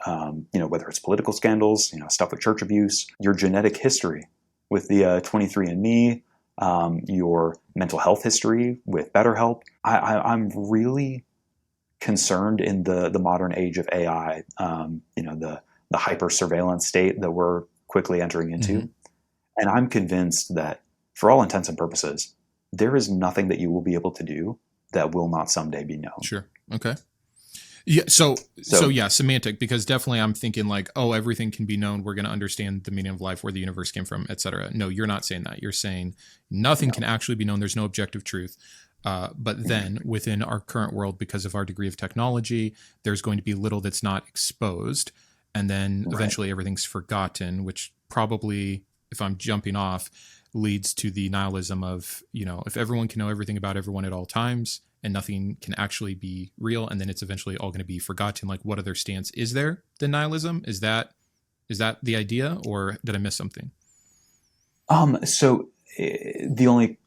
whether it's political scandals, stuff with church abuse, your genetic history with the 23andMe, your mental health history with BetterHelp, I'm really concerned in the modern age of AI, the hyper surveillance state that we're quickly entering into. And I'm convinced that for all intents and purposes, there is nothing that you will be able to do that will not someday be known. Sure. Okay. Yeah. So yeah, semantic, because definitely I'm thinking like, oh, everything can be known. We're going to understand the meaning of life, where the universe came from, et cetera. No, you're not saying that. You're saying nothing can actually be known. There's no objective truth. But then within our current world, because of our degree of technology, there's going to be little that's not exposed. And then eventually everything's forgotten, which probably, if I'm jumping off, leads to the nihilism of, if everyone can know everything about everyone at all times and nothing can actually be real, and then it's eventually all going to be forgotten, like what other stance is there than nihilism? Is that the idea, or did I miss something? So the only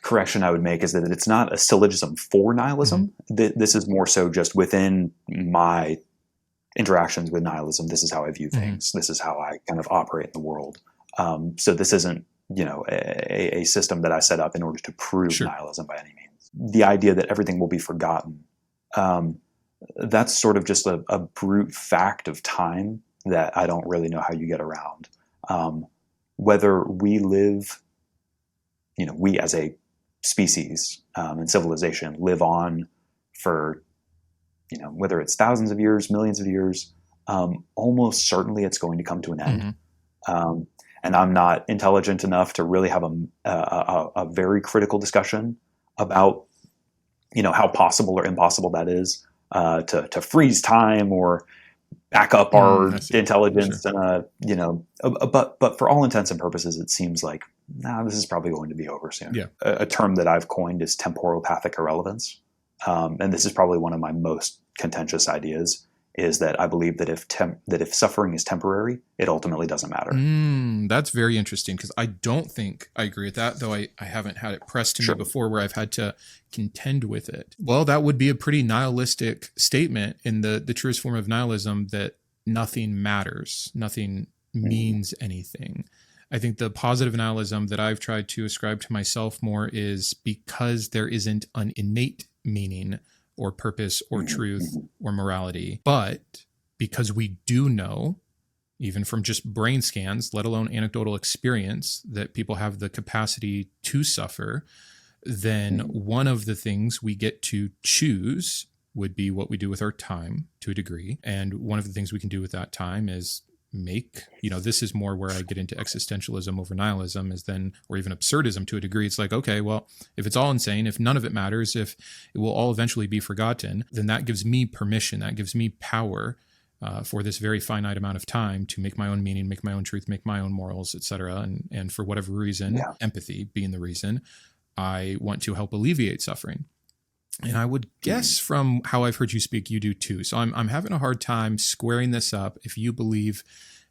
correction I would make is that it's not a syllogism for nihilism. This is more so just within my interactions with nihilism. This is how I view things. This is how I kind of operate in the world. So this isn't, a system that I set up in order to prove nihilism by any means. The idea that everything will be forgotten, that's sort of just a brute fact of time that I don't really know how you get around. Whether we live, we as a species and civilization live on for, whether it's thousands of years, millions of years, almost certainly it's going to come to an end. And I'm not intelligent enough to really have a very critical discussion about, how possible or impossible that is, to freeze time or back up our intelligence. And, but for all intents and purposes, it seems like, this is probably going to be over soon. Yeah. A term that I've coined is temporopathic irrelevance. And this is probably one of my most contentious ideas, is that I believe that if suffering is temporary, it ultimately doesn't matter. That's very interesting, because I don't think I agree with that, though I haven't had it pressed to me before where I've had to contend with it. Well, that would be a pretty nihilistic statement in the truest form of nihilism, that nothing matters, nothing means anything. I think the positive nihilism that I've tried to ascribe to myself more is because there isn't an innate meaning or purpose or truth or morality, but because we do know, even from just brain scans, let alone anecdotal experience, that people have the capacity to suffer, then one of the things we get to choose would be what we do with our time to a degree. And one of the things we can do with that time is make, this is more where I get into existentialism over nihilism, is then, or even absurdism to a degree. It's like, okay, well, if it's all insane, if none of it matters, if it will all eventually be forgotten, then that gives me permission, that gives me power for this very finite amount of time to make my own meaning, make my own truth, make my own morals, etc. And for whatever reason, empathy being the reason, I want to help alleviate suffering. And I would guess from how I've heard you speak, you do too. So I'm having a hard time squaring this up if you believe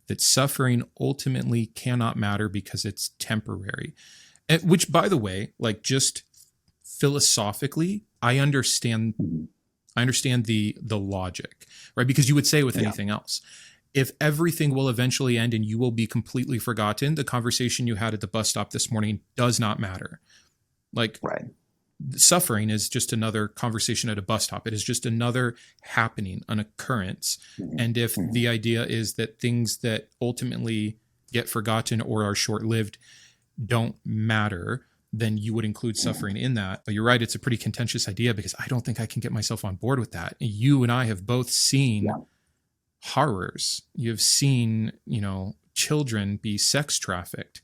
that suffering ultimately cannot matter because it's temporary. And, which, by the way, like just philosophically, I understand the logic, right? Because you would say with anything else, if everything will eventually end and you will be completely forgotten, the conversation you had at the bus stop this morning does not matter. Like, Right. Suffering is just another conversation at a bus stop. It is just another happening, an occurrence. And if the idea is that things that ultimately get forgotten or are short-lived don't matter, then you would include suffering in that. But you're right, it's a pretty contentious idea because I don't think I can get myself on board with that. You and I have both seen horrors. You've seen, children be sex trafficked,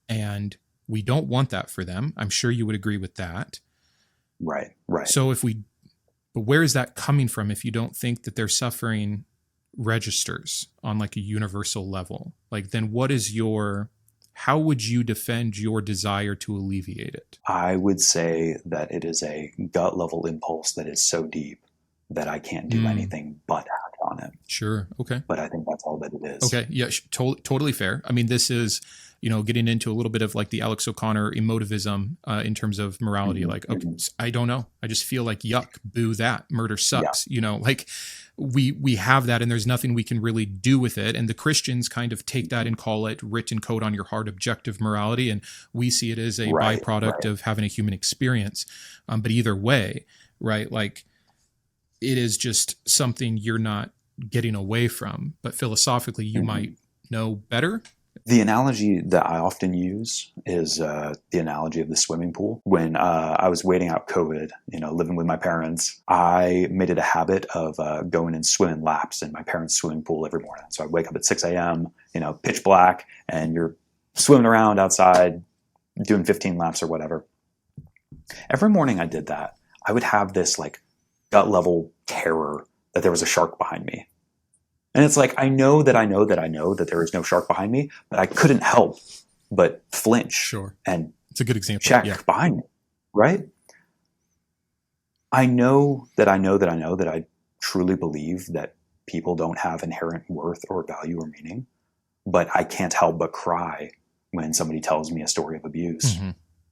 and we don't want that for them. I'm sure you would agree with that. Right. So but where is that coming from if you don't think that their suffering registers on like a universal level? Like, then how would you defend your desire to alleviate it? I would say that it is a gut level impulse that is so deep that I can't do anything but act on it. Sure. Okay. But I think that's all that it is. Okay. Yeah. Totally fair. I mean, this is, getting into a little bit of like the Alex O'Connor emotivism in terms of morality. Like, okay, I don't know. I just feel like, yuck, boo that, murder sucks. Like we have that and there's nothing we can really do with it. And the Christians kind of take that and call it written code on your heart, objective morality. And we see it as a byproduct of having a human experience. But either way, right, like it is just something you're not getting away from. But philosophically, you might know better. The analogy that I often use is the analogy of the swimming pool. When I was waiting out COVID, living with my parents, I made it a habit of going and swimming laps in my parents' swimming pool every morning. So I'd wake up at 6 a.m., pitch black, and you're swimming around outside doing 15 laps or whatever. Every morning I did that, I would have this like gut level terror that there was a shark behind me. And it's like, I know that there is no shark behind me, but I couldn't help but flinch. Sure. And it's a good example. Check behind me, right? I know that I truly believe that people don't have inherent worth or value or meaning, but I can't help but cry when somebody tells me a story of abuse.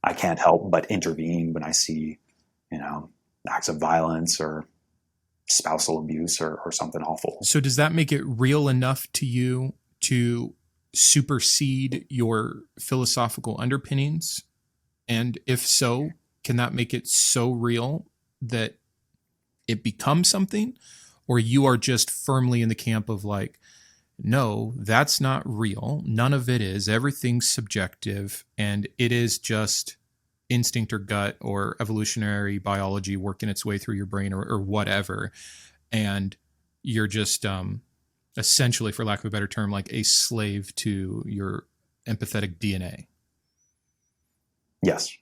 I can't help but intervene when I see, acts of violence or spousal abuse or something awful. So does that make it real enough to you to supersede your philosophical underpinnings? And if so, can that make it so real that it becomes something? Or you are just firmly in the camp of like, no, that's not real. None of it is. Everything's subjective. And it is just instinct or gut or evolutionary biology working its way through your brain or whatever. And you're just essentially, for lack of a better term, like a slave to your empathetic DNA. Yes.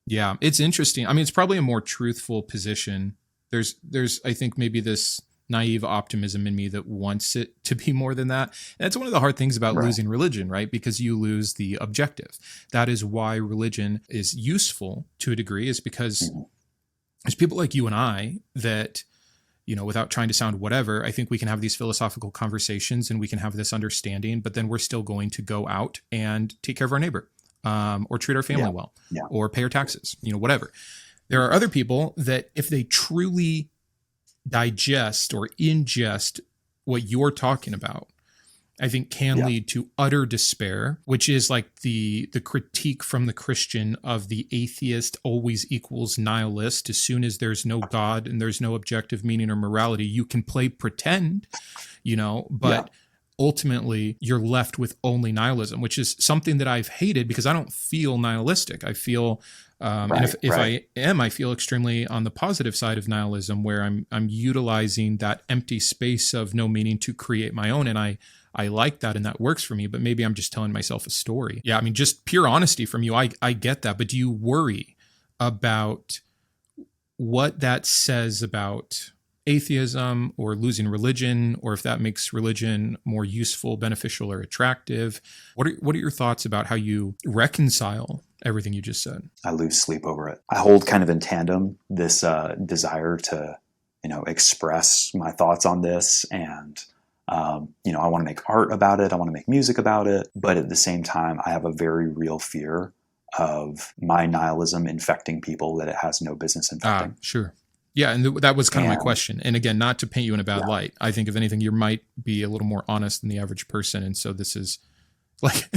Yeah, it's interesting. I mean, it's probably a more truthful position. There's I think maybe this naive optimism in me that wants it to be more than that. And that's one of the hard things about losing religion, right? Because you lose the objective. That is why religion is useful to a degree, is because there's people like you and I that, without trying to sound whatever, I think we can have these philosophical conversations and we can have this understanding, but then we're still going to go out and take care of our neighbor, or treat our family well, or pay our taxes, whatever. There are other people that if they truly digest or ingest what you're talking about, I think can lead to utter despair, which is like the critique from the Christian of the atheist always equals nihilist. As soon as there's no God and there's no objective meaning or morality, you can play pretend, but ultimately you're left with only nihilism, which is something that I've hated because I don't feel nihilistic. I feel and if I am, I feel extremely on the positive side of nihilism, where I'm utilizing that empty space of no meaning to create my own. And I like that, and that works for me, but maybe I'm just telling myself a story. Yeah, I mean, just pure honesty from you, I get that. But do you worry about what that says about atheism or losing religion, or if that makes religion more useful, beneficial, or attractive. What are your thoughts about how you reconcile everything you just said? I lose sleep over it. I hold kind of in tandem this desire to, express my thoughts on this, and I want to make art about it. I want to make music about it. But at the same time, I have a very real fear of my nihilism infecting people that it has no business infecting. Sure. Yeah, and that was kind of my question. And again, not to paint you in a bad light. I think if anything, you might be a little more honest than the average person. And so this is like,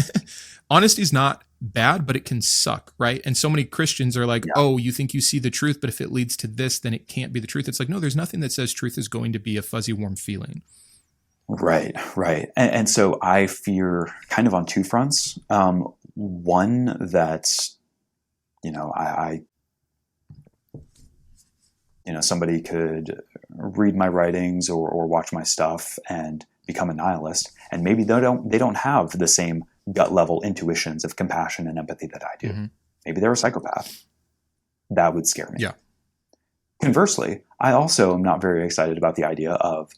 honesty is not bad, but it can suck, right? And so many Christians are like, oh, you think you see the truth, but if it leads to this, then it can't be the truth. It's like, no, there's nothing that says truth is going to be a fuzzy, warm feeling. Right. And so I fear kind of on two fronts. One that's, somebody could read my writings or watch my stuff and become a nihilist, and maybe they don't have the same gut level intuitions of compassion and empathy that I do. Mm-hmm. Maybe they're a psychopath. That would scare me. Yeah. Conversely, I also am not very excited about the idea of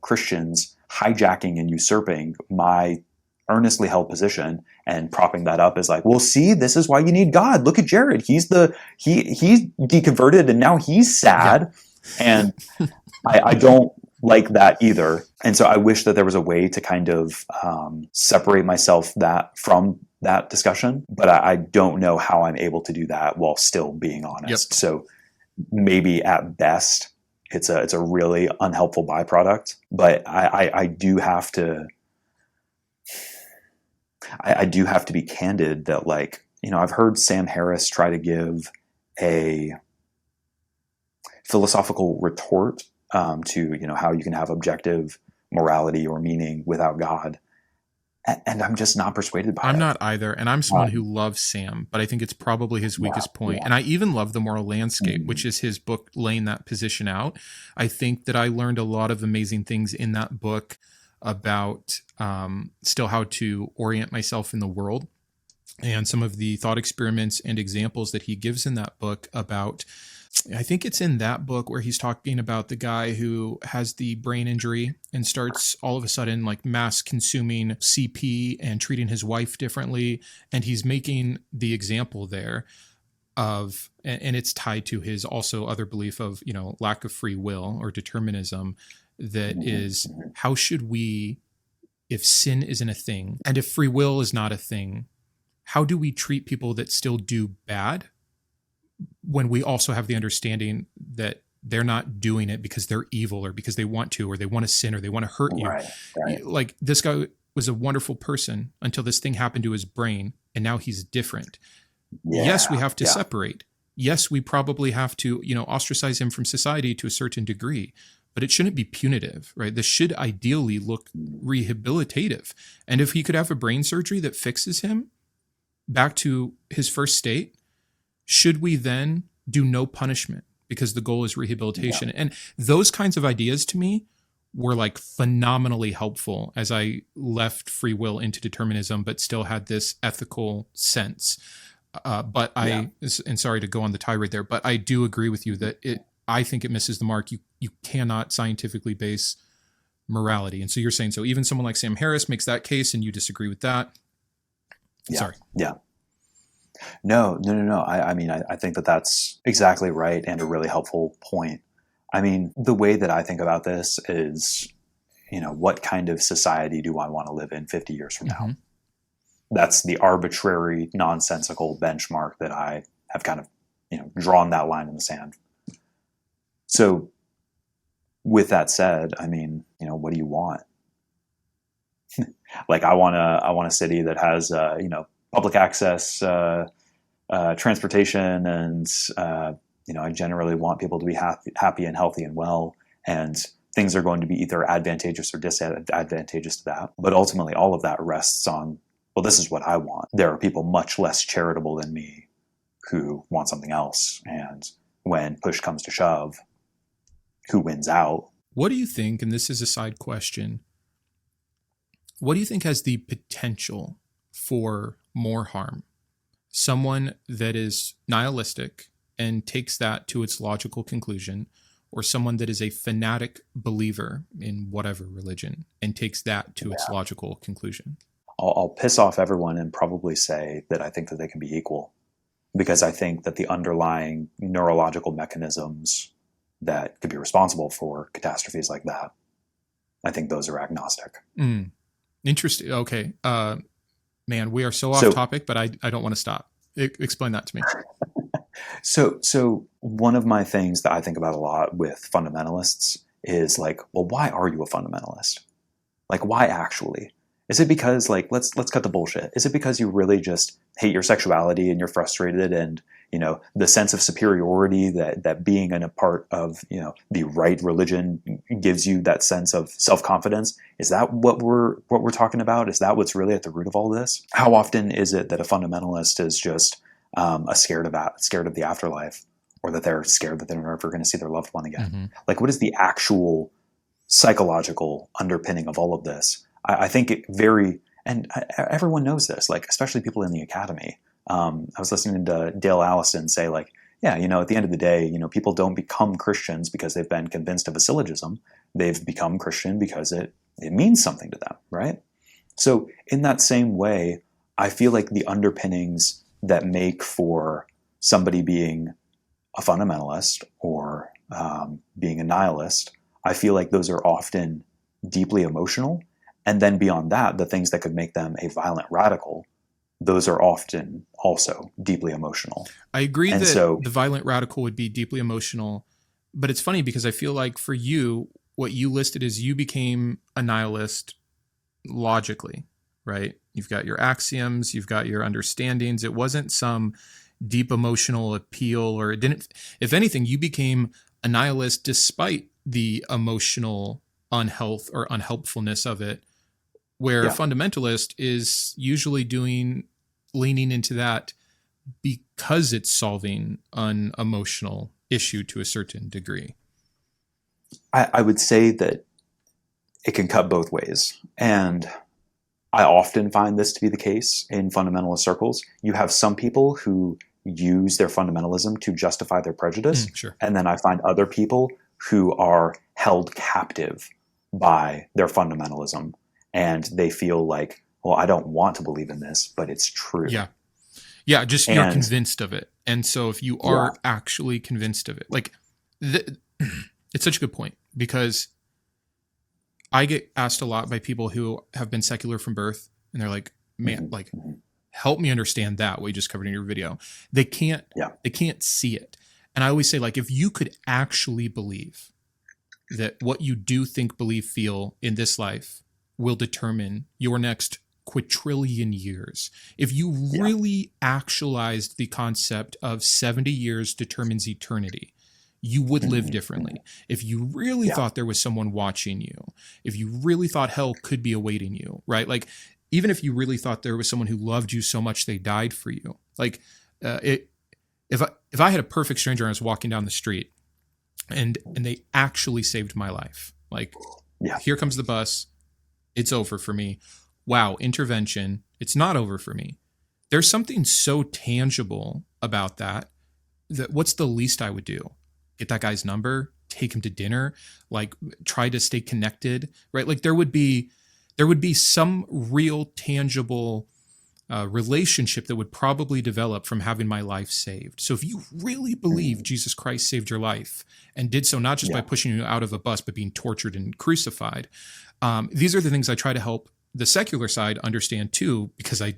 Christians hijacking and usurping my earnestly held position and propping that up as like, well, see, this is why you need God. Look at Jared. He's deconverted and now he's sad. Yeah. And I don't like that either. And so I wish that there was a way to kind of separate myself from that discussion, but I don't know how I'm able to do that while still being honest. Yep. So maybe at best it's a really unhelpful byproduct, but I do have to be candid that, like, I've heard Sam Harris try to give a philosophical retort to, how you can have objective morality or meaning without God. And I'm just not persuaded by it. I'm not either. And I'm someone who loves Sam, but I think it's probably his weakest point. Yeah. And I even love The Moral Landscape, which is his book laying that position out. I think that I learned a lot of amazing things in that book about still how to orient myself in the world, and some of the thought experiments and examples that he gives in that book about, I think it's in that book where he's talking about the guy who has the brain injury and starts all of a sudden like mass consuming CP and treating his wife differently. And he's making the example there of, and it's tied to his also other belief of, lack of free will or determinism. That is, how should we, if sin isn't a thing and if free will is not a thing, how do we treat people that still do bad when we also have the understanding that they're not doing it because they're evil or because they want to, or they want to sin, or they want to hurt you? Right. Like, this guy was a wonderful person until this thing happened to his brain, and now he's different. Yeah, yes, we have to separate. Yes, we probably have to, ostracize him from society to a certain degree. But it shouldn't be punitive, right? This should ideally look rehabilitative. And if he could have a brain surgery that fixes him back to his first state, should we then do no punishment because the goal is rehabilitation? Yeah. And those kinds of ideas to me were like phenomenally helpful as I left free will into determinism, but still had this ethical sense. And sorry to go on the tirade there, but I do agree with you that I think it misses the mark. You cannot scientifically base morality. And so you're saying, so even someone like Sam Harris makes that case and you disagree with that? Yeah. Sorry. Yeah. No. I think that that's exactly right and a really helpful point. I mean, the way that I think about this is, what kind of society do I want to live in 50 years from now? That's the arbitrary, nonsensical benchmark that I have kind of, drawn that line in the sand. So with that said, I mean, what do you want? Like, I want a city that has, public access, transportation, and, I generally want people to be happy and healthy and well, and things are going to be either advantageous or disadvantageous to that. But ultimately, all of that rests on, well, this is what I want. There are people much less charitable than me who want something else. And when push comes to shove, who wins out? What do you think, and this is a side question, what do you think has the potential for more harm? Someone that is nihilistic and takes that to its logical conclusion, or someone that is a fanatic believer in whatever religion and takes that to its logical conclusion? I'll piss off everyone and probably say that I think that they can be equal, because I think that the underlying neurological mechanisms that could be responsible for catastrophes like that, I think those are agnostic. Interesting. Okay. Man, we are so off topic, but I don't want to stop. Explain that to me. So one of my things that I think about a lot with fundamentalists is like, well, why are you a fundamentalist? Like, why actually? Is it because, like, let's cut the bullshit. Is it because you really just hate your sexuality and you're frustrated, and, you know, the sense of superiority that being in a part of, you know, the right religion gives you, that sense of self-confidence? Is that what we're talking about? Is that what's really at the root of all this? How often is it that a fundamentalist is just scared of the afterlife, or that they're scared that they're never going to see their loved one again? Like, what is the actual psychological underpinning of all of this? I think everyone knows this, like, especially people in the academy. I was listening to Dale Allison say, like, yeah, you know, at the end of the day, you know, people don't become Christians because they've been convinced of a syllogism. They've become Christian because it means something to them, right? So in that same way, I feel like the underpinnings that make for somebody being a fundamentalist or being a nihilist, I feel like those are often deeply emotional. And then beyond that, the things that could make them a violent radical, those are often also deeply emotional. I agree that the violent radical would be deeply emotional, but it's funny because I feel like for you, what you listed is you became a nihilist logically, right? You've got your axioms, you've got your understandings. It wasn't some deep emotional appeal, or it didn't. If anything, you became a nihilist despite the emotional unhealth or unhelpfulness of it, where a fundamentalist is usually leaning into that because it's solving an emotional issue to a certain degree. I would say that it can cut both ways. And I often find this to be the case in fundamentalist circles. You have some people who use their fundamentalism to justify their prejudice. Sure. And then I find other people who are held captive by their fundamentalism. And they feel like, well, I don't want to believe in this, but it's true. Yeah. Yeah, just you're convinced of it. And so if you are actually convinced of it, like, it's such a good point, because I get asked a lot by people who have been secular from birth, and they're like, man, like, help me understand that, what you just covered in your video. They can't see it. And I always say, like, if you could actually believe that what you do think, believe, feel in this life will determine your next quadrillion years. If you really actualized the concept of 70 years determines eternity, you would live differently. If you really thought there was someone watching you, if you really thought hell could be awaiting you, right? Like, even if you really thought there was someone who loved you so much they died for you, like, if I had a perfect stranger and I was walking down the street and they actually saved my life, like, here comes the bus, it's over for me. Wow, intervention, it's not over for me. There's something so tangible about that what's the least I would do? Get that guy's number, take him to dinner, like, try to stay connected, right? Like, there would be some real tangible relationship that would probably develop from having my life saved. So if you really believe Jesus Christ saved your life and did so not just by pushing you out of a bus, but being tortured and crucified, these are the things I try to help the secular side understand too, because I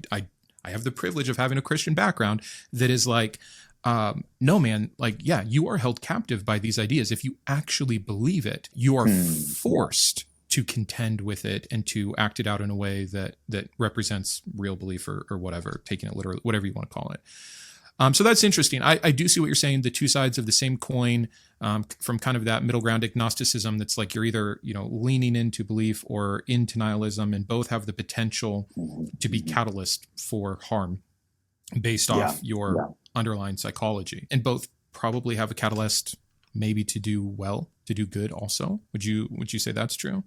have the privilege of having a Christian background that is like, no, man, like, yeah, you are held captive by these ideas. If you actually believe it, you are forced to contend with it and to act it out in a way that represents real belief or whatever, taking it literally, whatever you want to call it. So that's interesting. I do see what you're saying, the two sides of the same coin, from kind of that middle ground agnosticism that's like you're either, leaning into belief or into nihilism, and both have the potential to be catalyst for harm based off your underlying psychology. And both probably have a catalyst maybe to do well, to do good also. Would you say that's true?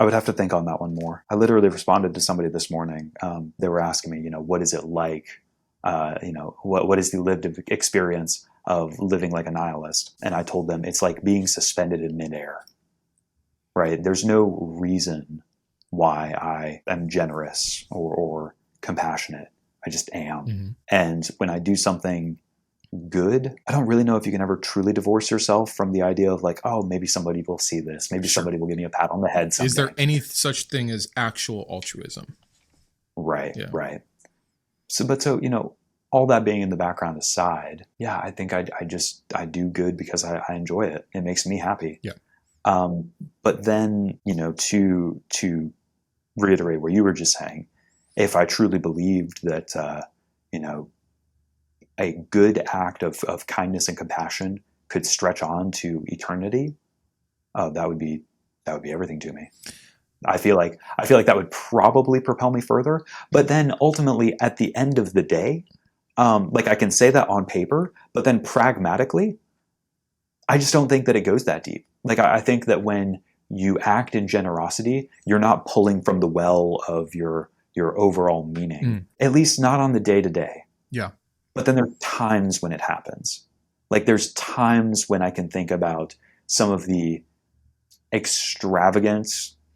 I would have to think on that one more. I literally responded to somebody this morning. They were asking me, what is it like what is the lived experience of living like a nihilist? And I told them it's like being suspended in midair, right? There's no reason why I am generous or compassionate. I just am. Mm-hmm. And when I do something good, I don't really know if you can ever truly divorce yourself from the idea of like, oh, maybe somebody will see this. Maybe somebody will give me a pat on the head someday. Is there any such thing as actual altruism? Right, right. So, all that being in the background aside, yeah, I think I do good because I enjoy it. It makes me happy. Yeah. But then, to reiterate what you were just saying, if I truly believed that, a good act of kindness and compassion could stretch on to eternity, that would be everything to me. I feel like that would probably propel me further. But then ultimately, at the end of the day, I can say that on paper, but then pragmatically, I just don't think that it goes that deep. I think that when you act in generosity, you're not pulling from the well of your overall meaning, at least not on the day to day. Yeah. But then there are times when it happens. There's times when I can think about some of the extravagant,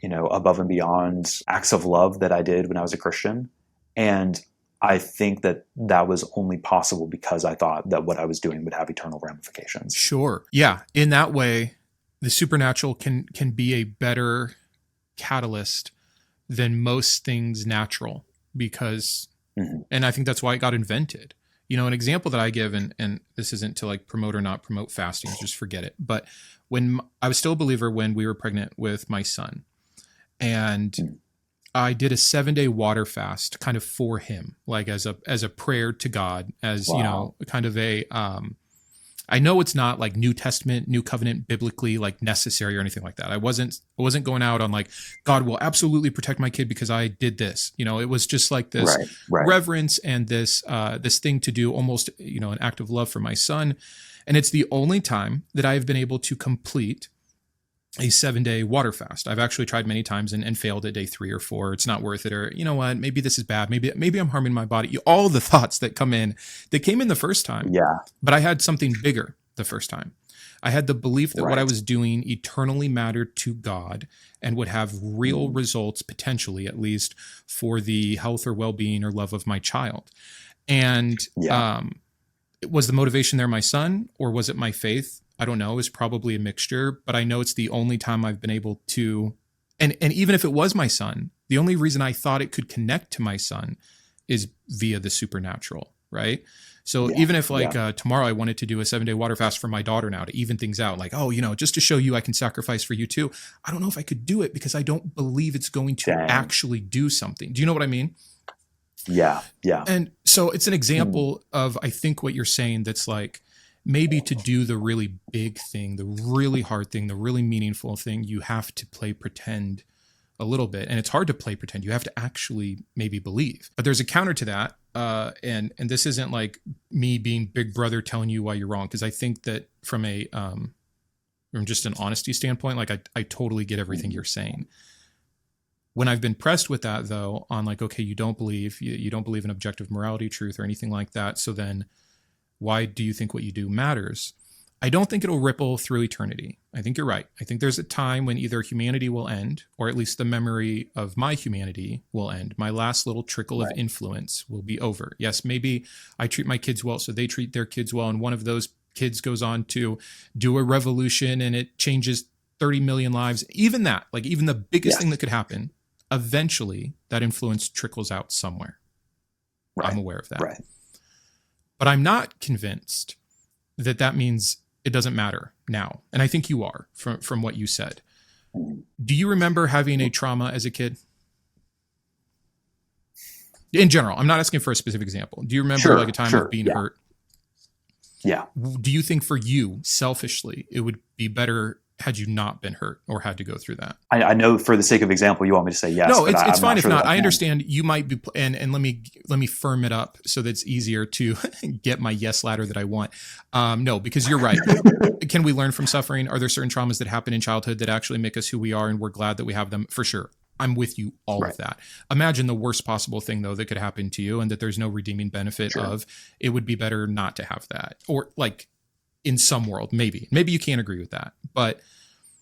above and beyond acts of love that I did when I was a Christian. And I think that was only possible because I thought that what I was doing would have eternal ramifications. Sure. Yeah. In that way, the supernatural can be a better catalyst than most things natural because, and I think that's why it got invented. An example that I give, and this isn't to promote or not promote fasting, just forget it. But when I was still a believer when we were pregnant with my son, and I did a 7-day water fast kind of for him, as a prayer to God, as, kind of a, I know it's not New Testament, New Covenant, biblically necessary or anything like that. I wasn't going out on God will absolutely protect my kid because I did this. It was just this reverence and this thing to do, almost, an act of love for my son. And it's the only time that I've been able to complete a 7-day water fast. I've actually tried many times and failed at day 3 or 4. It's not worth it. Or, you know what, maybe this is bad. Maybe I'm harming my body. All the thoughts that came in the first time. Yeah. But I had something bigger the first time. I had the belief that what I was doing eternally mattered to God and would have real results, potentially at least, for the health or well-being or love of my child. And was the motivation there my son, or was it my faith? I don't know. It's probably a mixture, but I know it's the only time I've been able to, and even if it was my son, the only reason I thought it could connect to my son is via the supernatural, right? So even if tomorrow I wanted to do a 7-day water fast for my daughter now to even things out, just to show you I can sacrifice for you too. I don't know if I could do it because I don't believe it's going to actually do something. Do you know what I mean? Yeah. Yeah. And so it's an example of, I think, what you're saying that's maybe to do the really big thing, the really hard thing, the really meaningful thing, you have to play pretend a little bit. And it's hard to play pretend. You have to actually maybe believe. But there's a counter to that. And this isn't me being big brother telling you why you're wrong. Because I think that from just an honesty standpoint, I totally get everything you're saying. When I've been pressed with that, though, on okay, you don't believe in objective morality, truth, or anything like that. So then why do you think what you do matters? I don't think it'll ripple through eternity. I think you're right. I think there's a time when either humanity will end, or at least the memory of my humanity will end. My last little trickle of influence will be over. Yes, maybe I treat my kids well, so they treat their kids well, and one of those kids goes on to do a revolution and it changes 30 million lives. Even that, even the biggest thing that could happen, eventually that influence trickles out somewhere. I'm aware of that. Right. But I'm not convinced that means it doesn't matter now. And I think you are from what you said. Do you remember having a trauma as a kid? In general, I'm not asking for a specific example. Do you remember a time of being hurt? Yeah. Do you think for you, selfishly, it would be better had you not been hurt or had to go through that? I know for the sake of example, you want me to say yes. No, it's fine if not. I understand you might be, and let me firm it up so that it's easier to get my yes ladder that I want. No, because you're right. Can we learn from suffering? Are there certain traumas that happen in childhood that actually make us who we are, and we're glad that we have them? For sure. I'm with you all Right. of that. Imagine the worst possible thing though that could happen to you and that there's no redeeming benefit Sure. of. It would be better not to have that. Or like in some world, maybe you can't agree with that. But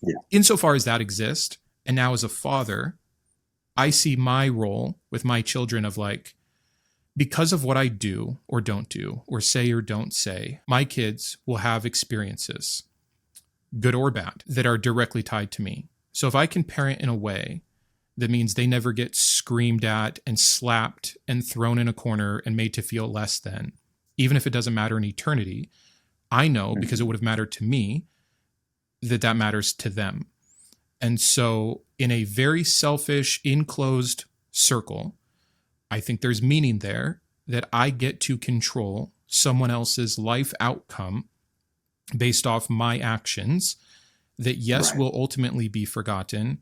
Yeah. insofar as that exists, and now as a father, I see my role with my children of like, because of what I do or don't do or say or don't say, my kids will have experiences, good or bad, that are directly tied to me. So if I can parent in a way that means they never get screamed at and slapped and thrown in a corner and made to feel less than, even if it doesn't matter in eternity, I know because it would have mattered to me that matters to them. And so in a very selfish, enclosed circle, I think there's meaning there that I get to control someone else's life outcome based off my actions that, yes, Right. will ultimately be forgotten.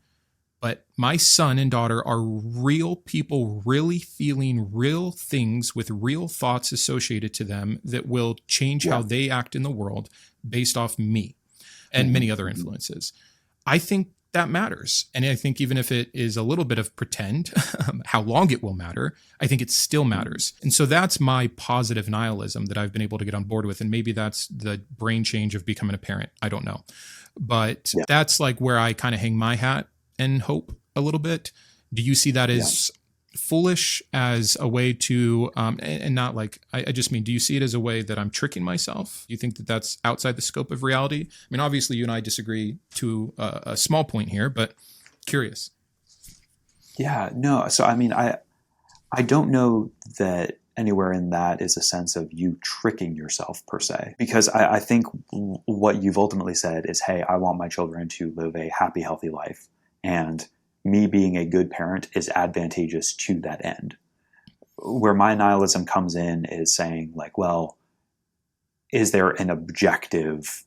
But my son and daughter are real people, really feeling real things with real thoughts associated to them that will change how they act in the world based off me and many other influences. I think that matters. And I think even if it is a little bit of pretend, how long it will matter, I think it still matters. And so that's my positive nihilism that I've been able to get on board with. And maybe that's the brain change of becoming a parent. I don't know. But that's like where I kind of hang my hat and hope a little bit. Do you see that as foolish, as a way to, and not like, I just mean, do you see it as a way that I'm tricking myself? Do you think that that's outside the scope of reality? I mean, obviously you and I disagree to a small point here, but curious. Yeah, no. So, I mean, I don't know that anywhere in that is a sense of you tricking yourself per se, because I think what you've ultimately said is, hey, I want my children to live a happy, healthy life. And me being a good parent is advantageous to that end. Where my nihilism comes in is saying like, well, is there an objective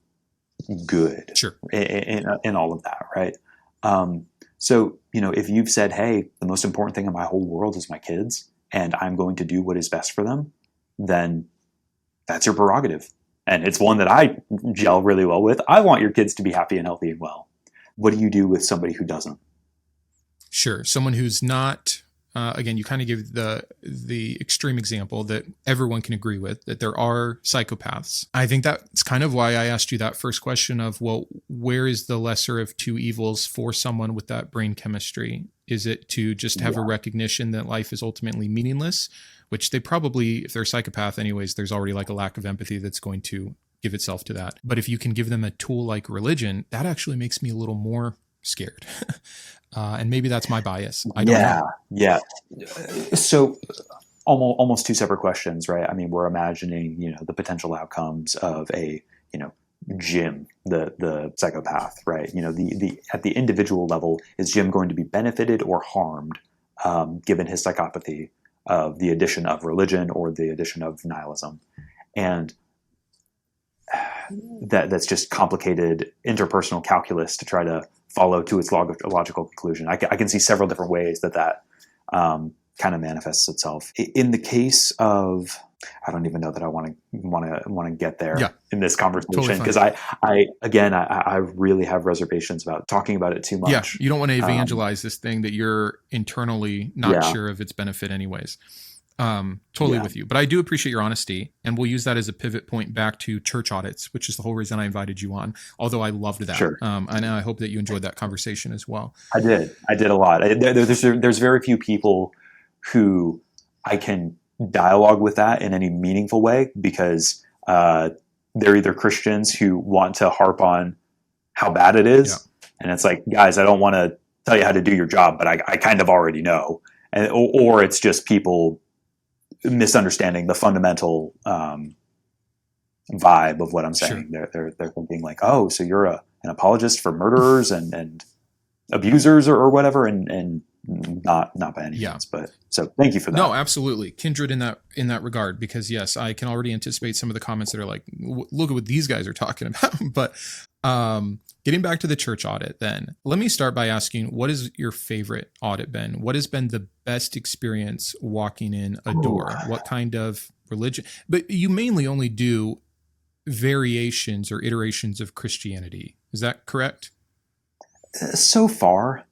good in all of that, right? So, if you've said, hey, the most important thing in my whole world is my kids, and I'm going to do what is best for them, then that's your prerogative. And it's one that I gel really well with. I want your kids to be happy and healthy and well. What do you do with somebody who doesn't? Sure. Someone who's not, again, you kind of give the extreme example that everyone can agree with, that there are psychopaths. I think that's kind of why I asked you that first question of, well, where is the lesser of two evils for someone with that brain chemistry? Is it to just have a recognition that life is ultimately meaningless, which they probably, if they're a psychopath anyways, there's already like a lack of empathy that's going to give itself to that. But if you can give them a tool like religion, that actually makes me a little more scared. And maybe that's my bias. I don't know. Yeah. So almost two separate questions, right? I mean, we're imagining, the potential outcomes of a, Jim, the psychopath, right? The at the individual level, is Jim going to be benefited or harmed, given his psychopathy of the addition of religion or the addition of nihilism? And that's just complicated interpersonal calculus to try to follow to its logical conclusion. I can see several different ways that kind of manifests itself. In the case of, I don't even know that I want to get there in this conversation, because I really have reservations about talking about it too much. Yeah, you don't want to evangelize this thing that you're internally not sure of its benefit anyways. Totally with you. But I do appreciate your honesty, and we'll use that as a pivot point back to church audits, which is the whole reason I invited you on, although I loved that. Sure. And I hope that you enjoyed that conversation as well. I did a lot. There's very few people who I can dialogue with that in any meaningful way, because they're either Christians who want to harp on how bad it is, and it's like, guys, I don't want to tell you how to do your job, but I kind of already know. And or it's just people misunderstanding the fundamental vibe of what I'm saying. Sure. They're thinking like, oh, so you're an apologist for murderers and abusers or whatever, and not by any means. But so thank you for that. No, absolutely. Kindred in that regard, because yes, I can already anticipate some of the comments that are like, look at what these guys are talking about. But getting back to the church audit, then let me start by asking, what is your favorite audit been? What has been the best experience walking in a door? What kind of religion? But you mainly only do variations or iterations of Christianity. Is that correct? So far,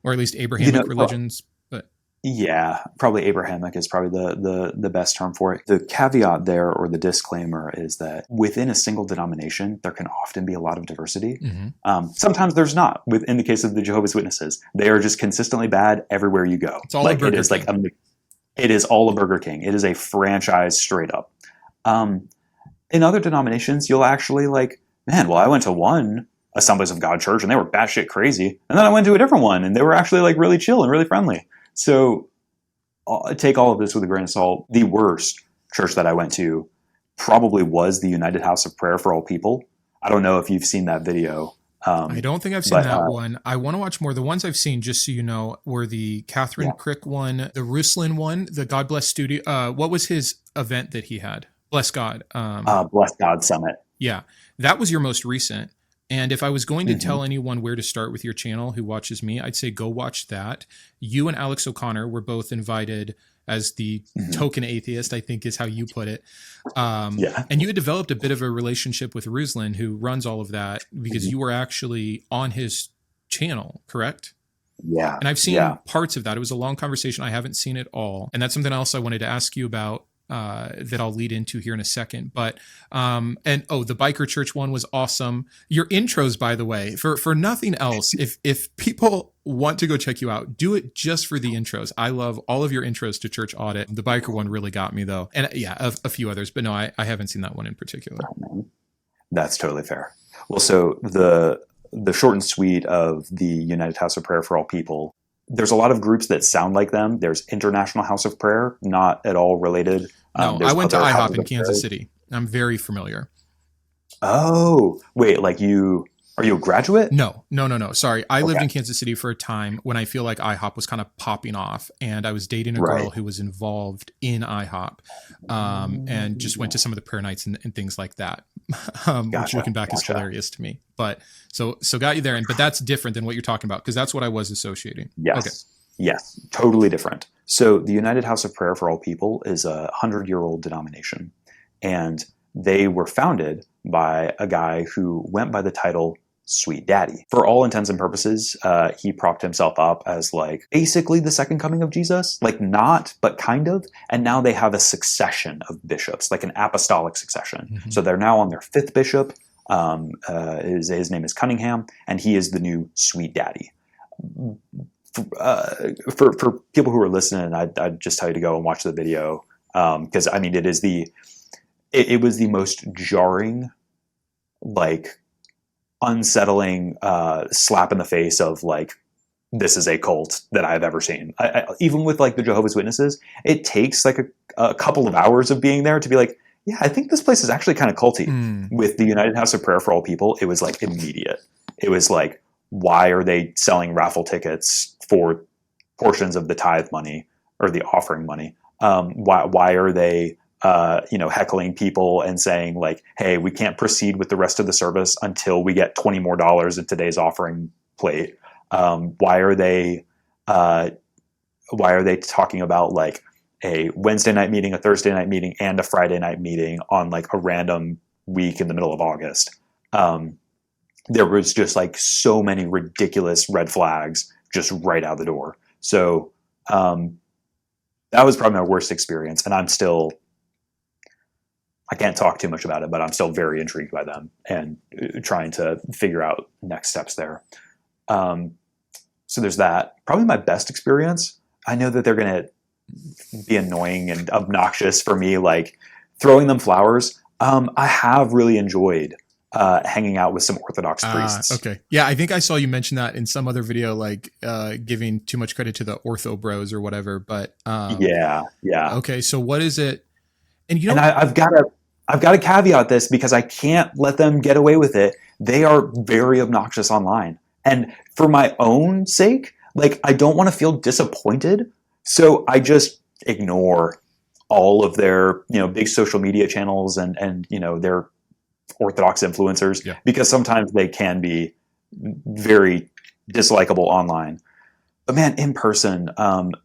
or at least Abrahamic religions. But yeah, probably Abrahamic is probably the best term for it. The caveat there, or the disclaimer, is that within a single denomination, there can often be a lot of diversity. Sometimes there's not. In the case of the Jehovah's Witnesses, they are just consistently bad everywhere you go. It's all a Burger King. It is all a Burger King. It is a franchise straight up. In other denominations, you'll actually man, well, I went to one Assemblies of God church and they were batshit crazy. And then I went to a different one and they were actually really chill and really friendly. So take all of this with a grain of salt. The worst church that I went to probably was the United House of Prayer for All People. I don't know if you've seen that video. I don't think I've seen that one. I want to watch more. The ones I've seen, just so you know, were the Catherine Crick one, the Ruslan one, the God Bless Studio. What was his event that he had? Bless God. Bless God Summit. Yeah. That was your most recent. And if I was going to tell anyone where to start with your channel who watches me, I'd say go watch that. You and Alex O'Connor were both invited as the token atheist, I think is how you put it. And you had developed a bit of a relationship with Ruslan, who runs all of that, because you were actually on his channel, correct? Yeah. And I've seen parts of that. It was a long conversation. I haven't seen it all. And that's something else I wanted to ask you about that I'll lead into here in a second. But the biker church one was awesome. Your intros, by the way, for nothing else, if people want to go check you out, do it just for the intros. I love all of your intros to Church Audit. The biker one really got me though, and a few others, but no, I haven't seen that one in particular. That's totally fair. Well, so the short and sweet of the United House of Prayer for All People, there's a lot of groups that sound like them. There's International House of Prayer, not at all related. No, I went to IHOP in Kansas City. I'm very familiar. Oh, wait, are you a graduate? No. Sorry. I lived in Kansas City for a time when I feel like IHOP was kind of popping off, and I was dating a girl who was involved in IHOP, and just went to some of the prayer nights and things like that, which looking back is hilarious to me. But so got you there. But that's different than what you're talking about, because that's what I was associating. Yes. Okay. Yes, totally different. So the United House of Prayer for All People is a 100-year-old denomination, and they were founded by a guy who went by the title Sweet Daddy. For all intents and purposes, he propped himself up as basically the second coming of Jesus, not, but kind of. And now they have a succession of bishops, an apostolic succession. So they're now on their fifth bishop. His name is Cunningham, and he is the new Sweet Daddy. For people who are listening, I'd just tell you to go and watch the video, because it was the most jarring, unsettling slap in the face of this is a cult that I've ever seen. Even with the Jehovah's Witnesses, it takes a couple of hours of being there to be yeah, I think this place is actually kind of culty. With the United House of Prayer for All People, it was immediate. It was why are they selling raffle tickets for portions of the tithe money or the offering money? Why are they heckling people and saying hey, we can't proceed with the rest of the service until we get $20 more in today's offering plate? Why are they talking about a Wednesday night meeting, a Thursday night meeting, and a Friday night meeting on a random week in the middle of August? There was just so many ridiculous red flags just right out the door. So that was probably my worst experience, and I can't talk too much about it, but I'm still very intrigued by them and trying to figure out next steps there. So there's that. Probably my best experience. I know that they're going to be annoying and obnoxious for me, throwing them flowers. I have really enjoyed hanging out with some Orthodox priests. Okay. Yeah, I think I saw you mention that in some other video, giving too much credit to the ortho bros or whatever. But yeah. Okay, so what is it? And I've got to caveat this because I can't let them get away with it. They are very obnoxious online, and for my own sake, I don't want to feel disappointed, so I just ignore all of their big social media channels and their Orthodox influencers, because sometimes they can be very dislikable online. But man, in person,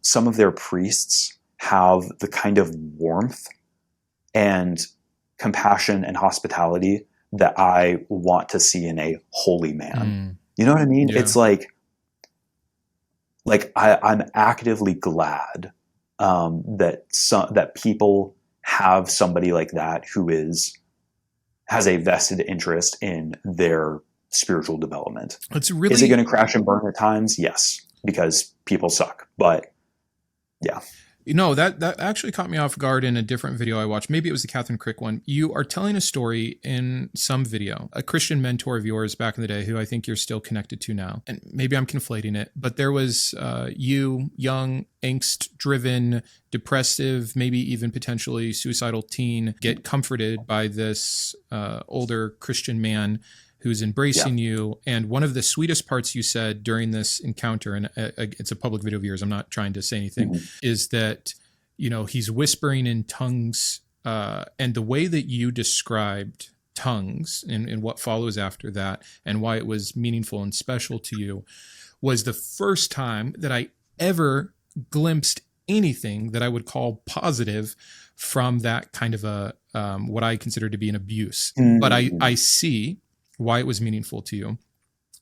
some of their priests have the kind of warmth and compassion and hospitality that I want to see in a holy man. You know what I mean? Yeah. It's like I'm actively glad that people have somebody like that who has a vested interest in their spiritual development. It's really, is it going to crash and burn at times? Yes, because people suck. But yeah. That actually caught me off guard in a different video I watched. Maybe it was the Catherine Crick one. You are telling a story in some video, a Christian mentor of yours back in the day, who I think you're still connected to now. And maybe I'm conflating it, but there was you, young, angst-driven, depressive, maybe even potentially suicidal teen, get comforted by this older Christian man who's embracing you. And one of the sweetest parts you said during this encounter, and it's a public video of yours, I'm not trying to say anything, is that, he's whispering in tongues. And the way that you described tongues and what follows after that and why it was meaningful and special to you was the first time that I ever glimpsed anything that I would call positive from that kind of a, what I consider to be an abuse. But I see why it was meaningful to you.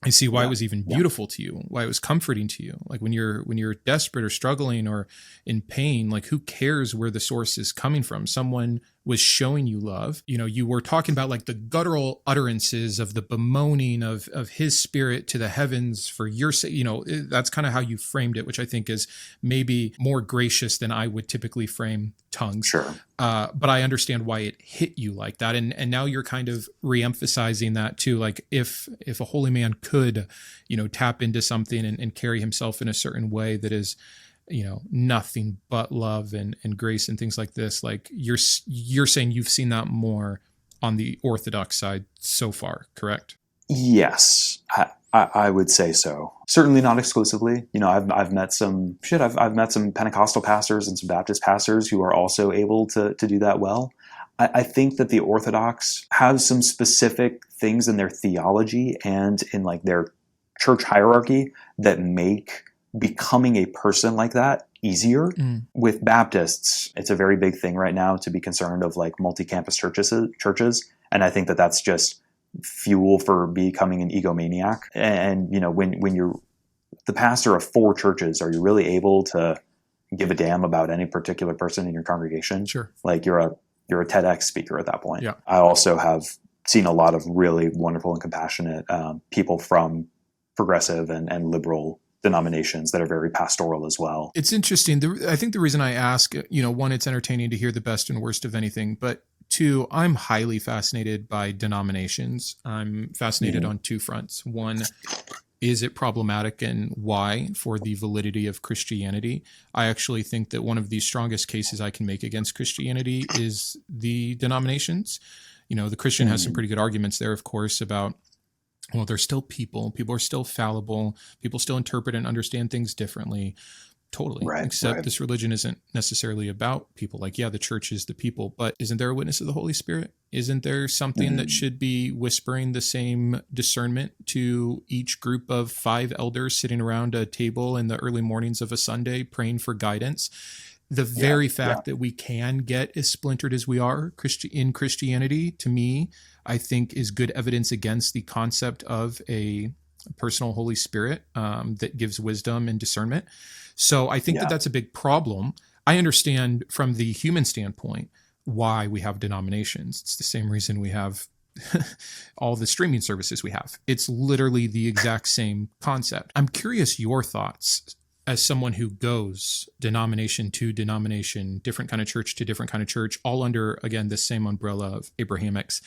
I see why it was even beautiful to you, why it was comforting to you. Like when you're desperate or struggling or in pain, like who cares where the source is coming from? Someone was showing you love. You were talking about like the guttural utterances of the bemoaning of his spirit to the heavens for your sake. That's kind of how you framed it, which I think is maybe more gracious than I would typically frame tongues. Sure. But I understand why it hit you like that. And now you're kind of reemphasizing that too. Like if a holy man could, tap into something and carry himself in a certain way that is, nothing but love and grace and things like this, like you're saying you've seen that more on the Orthodox side so far, correct? Yes, I would say so. Certainly not exclusively. I've met some I've met some Pentecostal pastors and some Baptist pastors who are also able to do that well. I think that the Orthodox have some specific things in their theology and in like their church hierarchy that make becoming a person like that easier. With Baptists, it's a very big thing right now to be concerned of like multi-campus churches. And I think that that's just fuel for becoming an egomaniac. And, when you're the pastor of 4 churches, are you really able to give a damn about any particular person in your congregation? Sure. Like you're a TEDx speaker at that point. Yeah. I also have seen a lot of really wonderful and compassionate people from progressive and liberal denominations that are very pastoral as well. It's interesting. I think the reason I ask, one, it's entertaining to hear the best and worst of anything, but 2, I'm highly fascinated by denominations. I'm fascinated on 2 fronts. One, is it problematic and why for the validity of Christianity? I actually think that one of the strongest cases I can make against Christianity is the denominations. The Christian has some pretty good arguments there, of course, about, well, they're still people. People are still fallible. People still interpret and understand things differently. Totally. Right, Except this religion isn't necessarily about people. Like, yeah, the church is the people, but isn't there a witness of the Holy Spirit? Isn't there something that should be whispering the same discernment to each group of 5 elders sitting around a table in the early mornings of a Sunday praying for guidance? The very fact that we can get as splintered as we are in Christianity, to me, I think is good evidence against the concept of a personal Holy Spirit that gives wisdom and discernment. So I think that that's a big problem. I understand from the human standpoint why we have denominations. It's the same reason we have all the streaming services we have. It's literally the exact same concept. I'm curious your thoughts as someone who goes denomination to denomination, different kind of church to different kind of church, all under, again, this same umbrella of Abrahamics.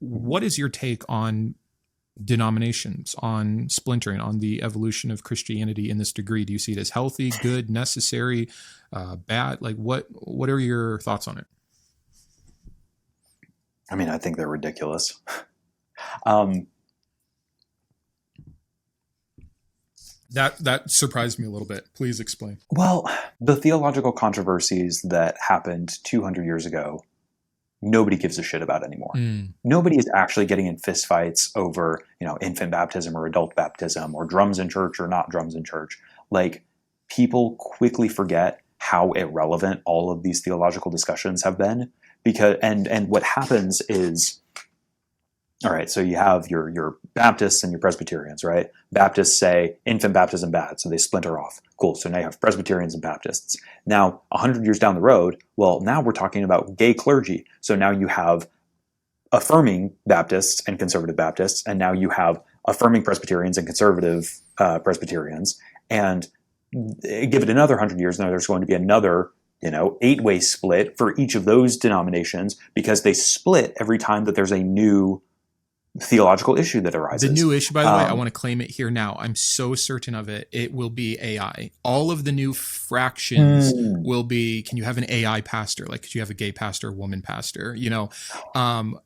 What is your take on denominations, on splintering, on the evolution of Christianity in this degree? Do you see it as healthy, good, necessary, bad? Like what are your thoughts on it? I mean, I think they're ridiculous. That surprised me a little bit. Please explain. Well, the theological controversies that happened 200 years ago, nobody gives a shit about anymore. Nobody is actually getting in fistfights over, infant baptism or adult baptism or drums in church or not drums in church. Like, people quickly forget how irrelevant all of these theological discussions have been, because and what happens is, all right, so you have your Baptists and your Presbyterians, right? Baptists say infant baptism bad, so they splinter off. Cool, so now you have Presbyterians and Baptists. Now, 100 years down the road, well, now we're talking about gay clergy. So now you have affirming Baptists and conservative Baptists, and now you have affirming Presbyterians and conservative Presbyterians. And give it another 100 years, now there's going to be another 8-way split for each of those denominations, because they split every time that there's a new theological issue that arises. The new issue, by the way, I want to claim it here now. I'm so certain of it. It will be AI. All of the new fractions will be, can you have an AI pastor? Like, could you have a gay pastor, woman pastor?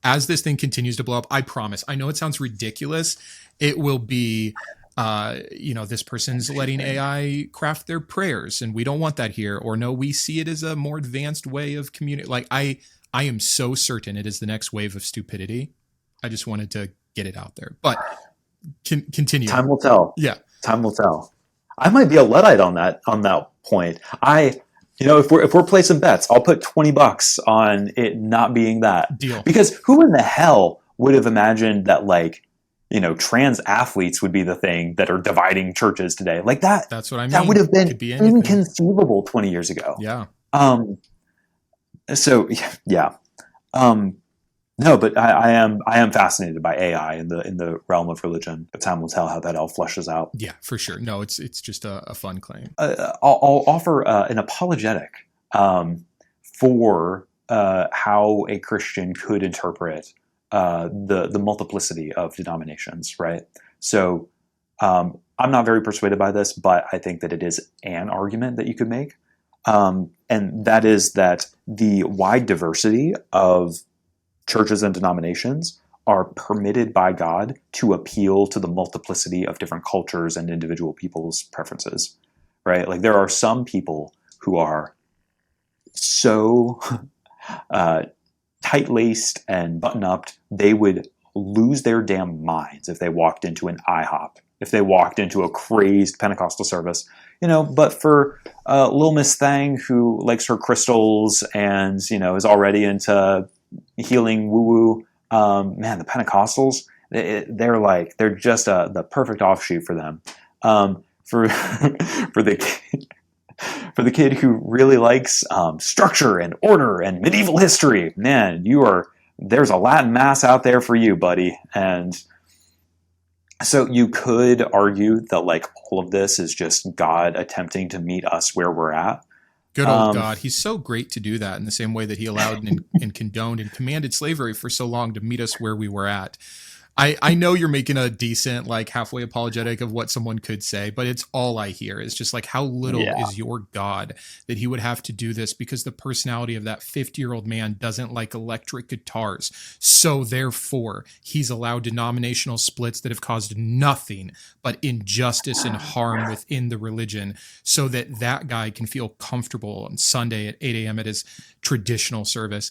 As this thing continues to blow up, I promise. I know it sounds ridiculous. It will be, this person's letting AI craft their prayers, and we don't want that here. Or no, we see it as a more advanced way of community. Like, I am so certain it is the next wave of stupidity. I just wanted to get it out there, but continue. Time will tell. Yeah. Time will tell. I might be a Luddite on that point. If we're placing bets, I'll put $20 on it not being that. Deal. Because who in the hell would have imagined that, trans athletes would be the thing that are dividing churches today? Like that. That's what I mean. That would have been be inconceivable 20 years ago. Yeah. So yeah. No, but I am fascinated by AI in the realm of religion. But time will tell how that all fleshes out. Yeah, for sure. No, it's just a fun claim. I'll offer an apologetic for how a Christian could interpret the multiplicity of denominations, right? So I'm not very persuaded by this, but I think that it is an argument that you could make. And that is that the wide diversity of churches and denominations are permitted by God to appeal to the multiplicity of different cultures and individual people's preferences, right? Like, there are some people who are so tight-laced and button-upped, they would lose their damn minds if they walked into an IHOP, if they walked into a crazed Pentecostal service, but for little Miss Thang, who likes her crystals and, is already into healing woo-woo, man, the Pentecostals, they're just the perfect offshoot for them. For the kid who really likes structure and order and medieval history, man, there's a Latin mass out there for you, buddy. And so you could argue that all of this is just God attempting to meet us where we're at. Good old God. He's so great to do that in the same way that he allowed and condoned and commanded slavery for so long to meet us where we were at. I know you're making a decent, halfway apologetic of what someone could say, but it's all I hear. It's just how little is your God that he would have to do this, because the personality of that 50-year-old man doesn't like electric guitars. So therefore, he's allowed denominational splits that have caused nothing but injustice and harm within the religion, so that guy can feel comfortable on Sunday at 8 a.m. at his traditional service.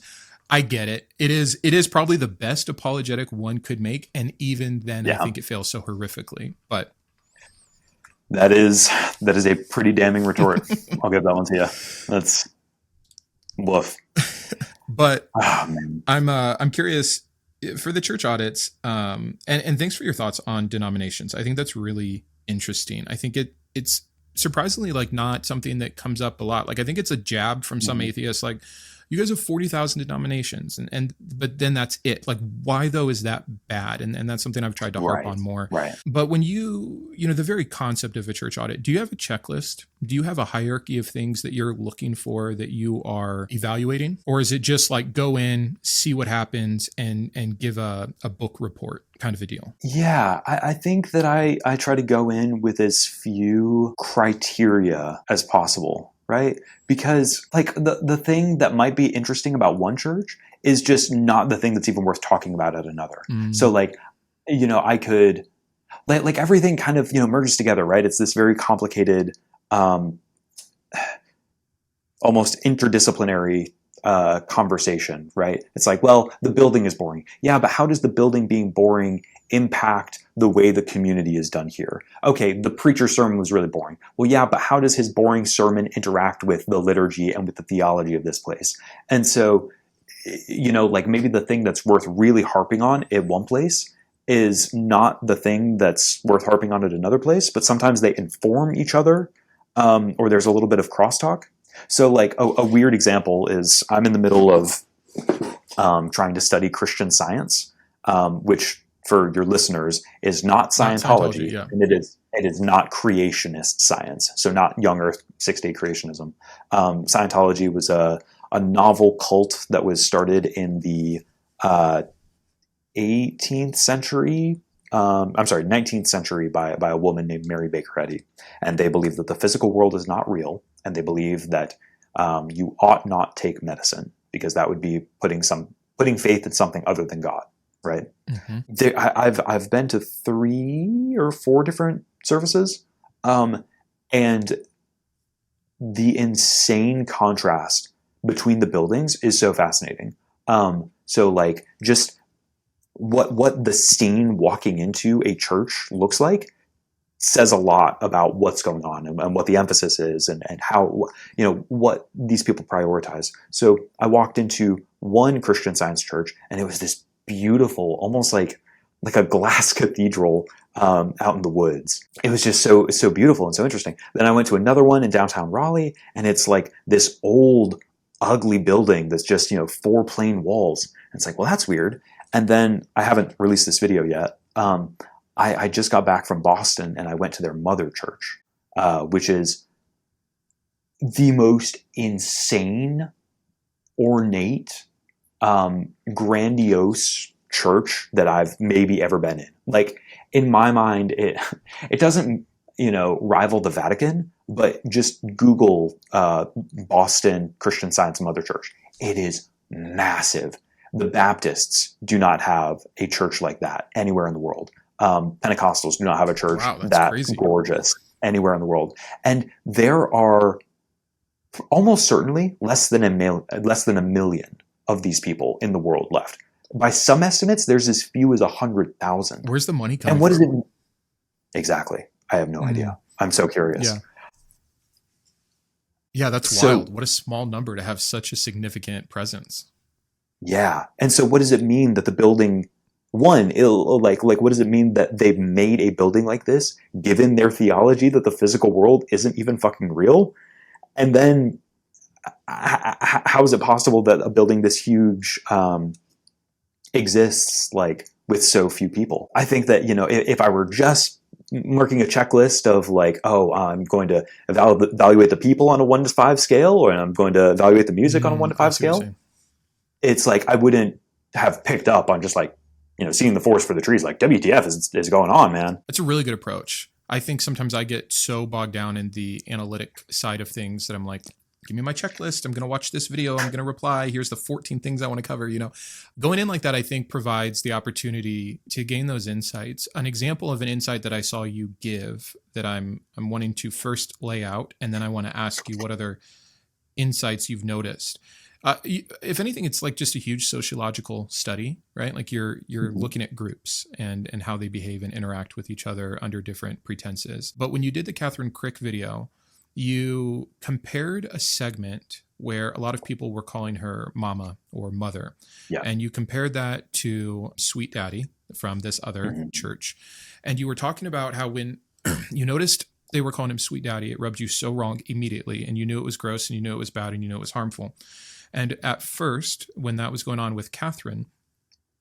I get it. It is probably the best apologetic one could make, and even then, I think it fails so horrifically. But that is a pretty damning retort. I'll give that one to you. That's woof. But I'm curious for the church audits, and thanks for your thoughts on denominations. I think that's really interesting. I think it's surprisingly not something that comes up a lot. I think it's a jab from some atheists, you guys have 40,000 denominations, but then that's it. Why though is that bad? And that's something I've tried to harp on more. Right. But when the very concept of a church audit, do you have a checklist? Do you have a hierarchy of things that you're looking for, that you are evaluating? Or is it just go in, see what happens, and give a book report kind of a deal? Yeah, I think that I try to go in with as few criteria as possible. Right? Because the thing that might be interesting about one church is just not the thing that's even worth talking about at another. So I could everything kind of, merges together, right? It's this very complicated, almost interdisciplinary conversation, right? It's the building is boring. Yeah, but how does the building being boring impact the way the community is done here? Okay, the preacher's sermon was really boring. Well, yeah, but how does his boring sermon interact with the liturgy and with the theology of this place? And so, like maybe the thing that's worth really harping on at one place is not the thing that's worth harping on at another place, but sometimes they inform each other, or there's a little bit of crosstalk. So like a weird example is I'm in the middle of trying to study Christian Science, which for your listeners is not Scientology, yeah. and it is not creationist science, so not young Earth 6-day creationism. Scientology was a novel cult that was started in the 19th century by a woman named Mary Baker Eddy. And they believe that the physical world is not real, and they believe that you ought not take medicine because that would be putting faith in something other than God, right? Mm-hmm. I've been to 3 or 4 different services, and the insane contrast between the buildings is so fascinating. So like just what the scene walking into a church looks like says a lot about what's going on and what the emphasis is and how, what these people prioritize. So I walked into one Christian Science church, and it was this beautiful, almost like a glass cathedral out in the woods. It was just so beautiful and so interesting. Then I went to another one in downtown Raleigh, and it's like this old, ugly building that's just 4 plain walls. And it's like, well, that's weird. And then I haven't released this video yet. I just got back from Boston, and I went to their mother church, which is the most insane, ornate, grandiose church that I've maybe ever been in. Like, in my mind, it doesn't, rival the Vatican, but just Google Boston Christian Science Mother Church. It is massive. The Baptists do not have a church like that anywhere in the world. Pentecostals do not have a church that crazy. Gorgeous anywhere in the world. And there are almost certainly less than a million of these people in the world left. By some estimates, there's as few as 100,000. Where's the money coming from? And what is it? Exactly. I have no idea. I'm so curious. Yeah, that's wild. What a small number to have such a significant presence. Yeah. And so what does it mean that the building, what does it mean that they've made a building like this, given their theology that the physical world isn't even fucking real? And then how is it possible that a building this huge exists like with so few people? I think that, if I were just marking a checklist of like, I'm going to evaluate the people on a 1 to 5 scale, or I'm going to evaluate the music on a 1 to 5 scale, it's like I wouldn't have picked up on just like, seeing the forest for the trees. Like, WTF is going on, man. It's a really good approach. I think sometimes I get so bogged down in the analytic side of things that I'm like, give me my checklist. I'm going to watch this video. I'm going to reply. Here's the 14 things I want to cover. Going in like that, I think provides the opportunity to gain those insights. An example of an insight that I saw you give that I'm wanting to first lay out, and then I want to ask you what other insights you've noticed. If anything, it's like just a huge sociological study, right? Like you're looking at groups and how they behave and interact with each other under different pretenses. But when you did the Catherine Crick video, you compared a segment where a lot of people were calling her mama or mother. Yeah. And you compared that to Sweet Daddy from this other church. And you were talking about how when you noticed they were calling him Sweet Daddy, it rubbed you so wrong immediately. And you knew it was gross, and you knew it was bad, and you knew it was harmful. And at first, when that was going on with Catherine,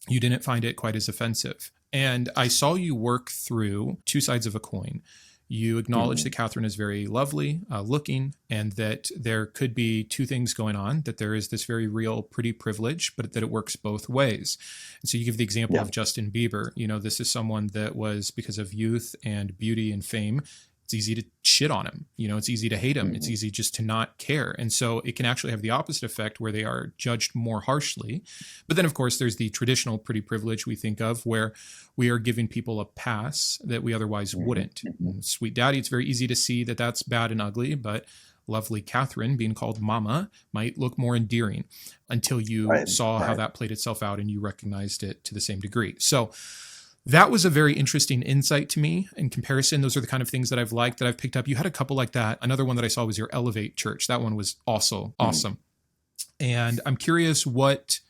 you didn't find it quite as offensive. And I saw you work through 2 sides of a coin. You acknowledge that Catherine is very lovely looking, and that there could be 2 things going on, that there is this very real pretty privilege, but that it works both ways. And so you give the example of Justin Bieber. This is someone that was, because of youth and beauty and fame, it's easy to shit on him. It's easy to hate him. It's easy just to not care. And so it can actually have the opposite effect where they are judged more harshly. But then, of course, there's the traditional pretty privilege we think of where we are giving people a pass that we otherwise wouldn't. Sweet Daddy, it's very easy to see that that's bad and ugly, but lovely Catherine being called mama might look more endearing until you saw how that played itself out and you recognized it to the same degree. So that was a very interesting insight to me. In comparison, those are the kind of things that I've liked, that I've picked up. You had a couple like that. Another one that I saw was your Elevate Church. That one was also awesome. And I'm curious what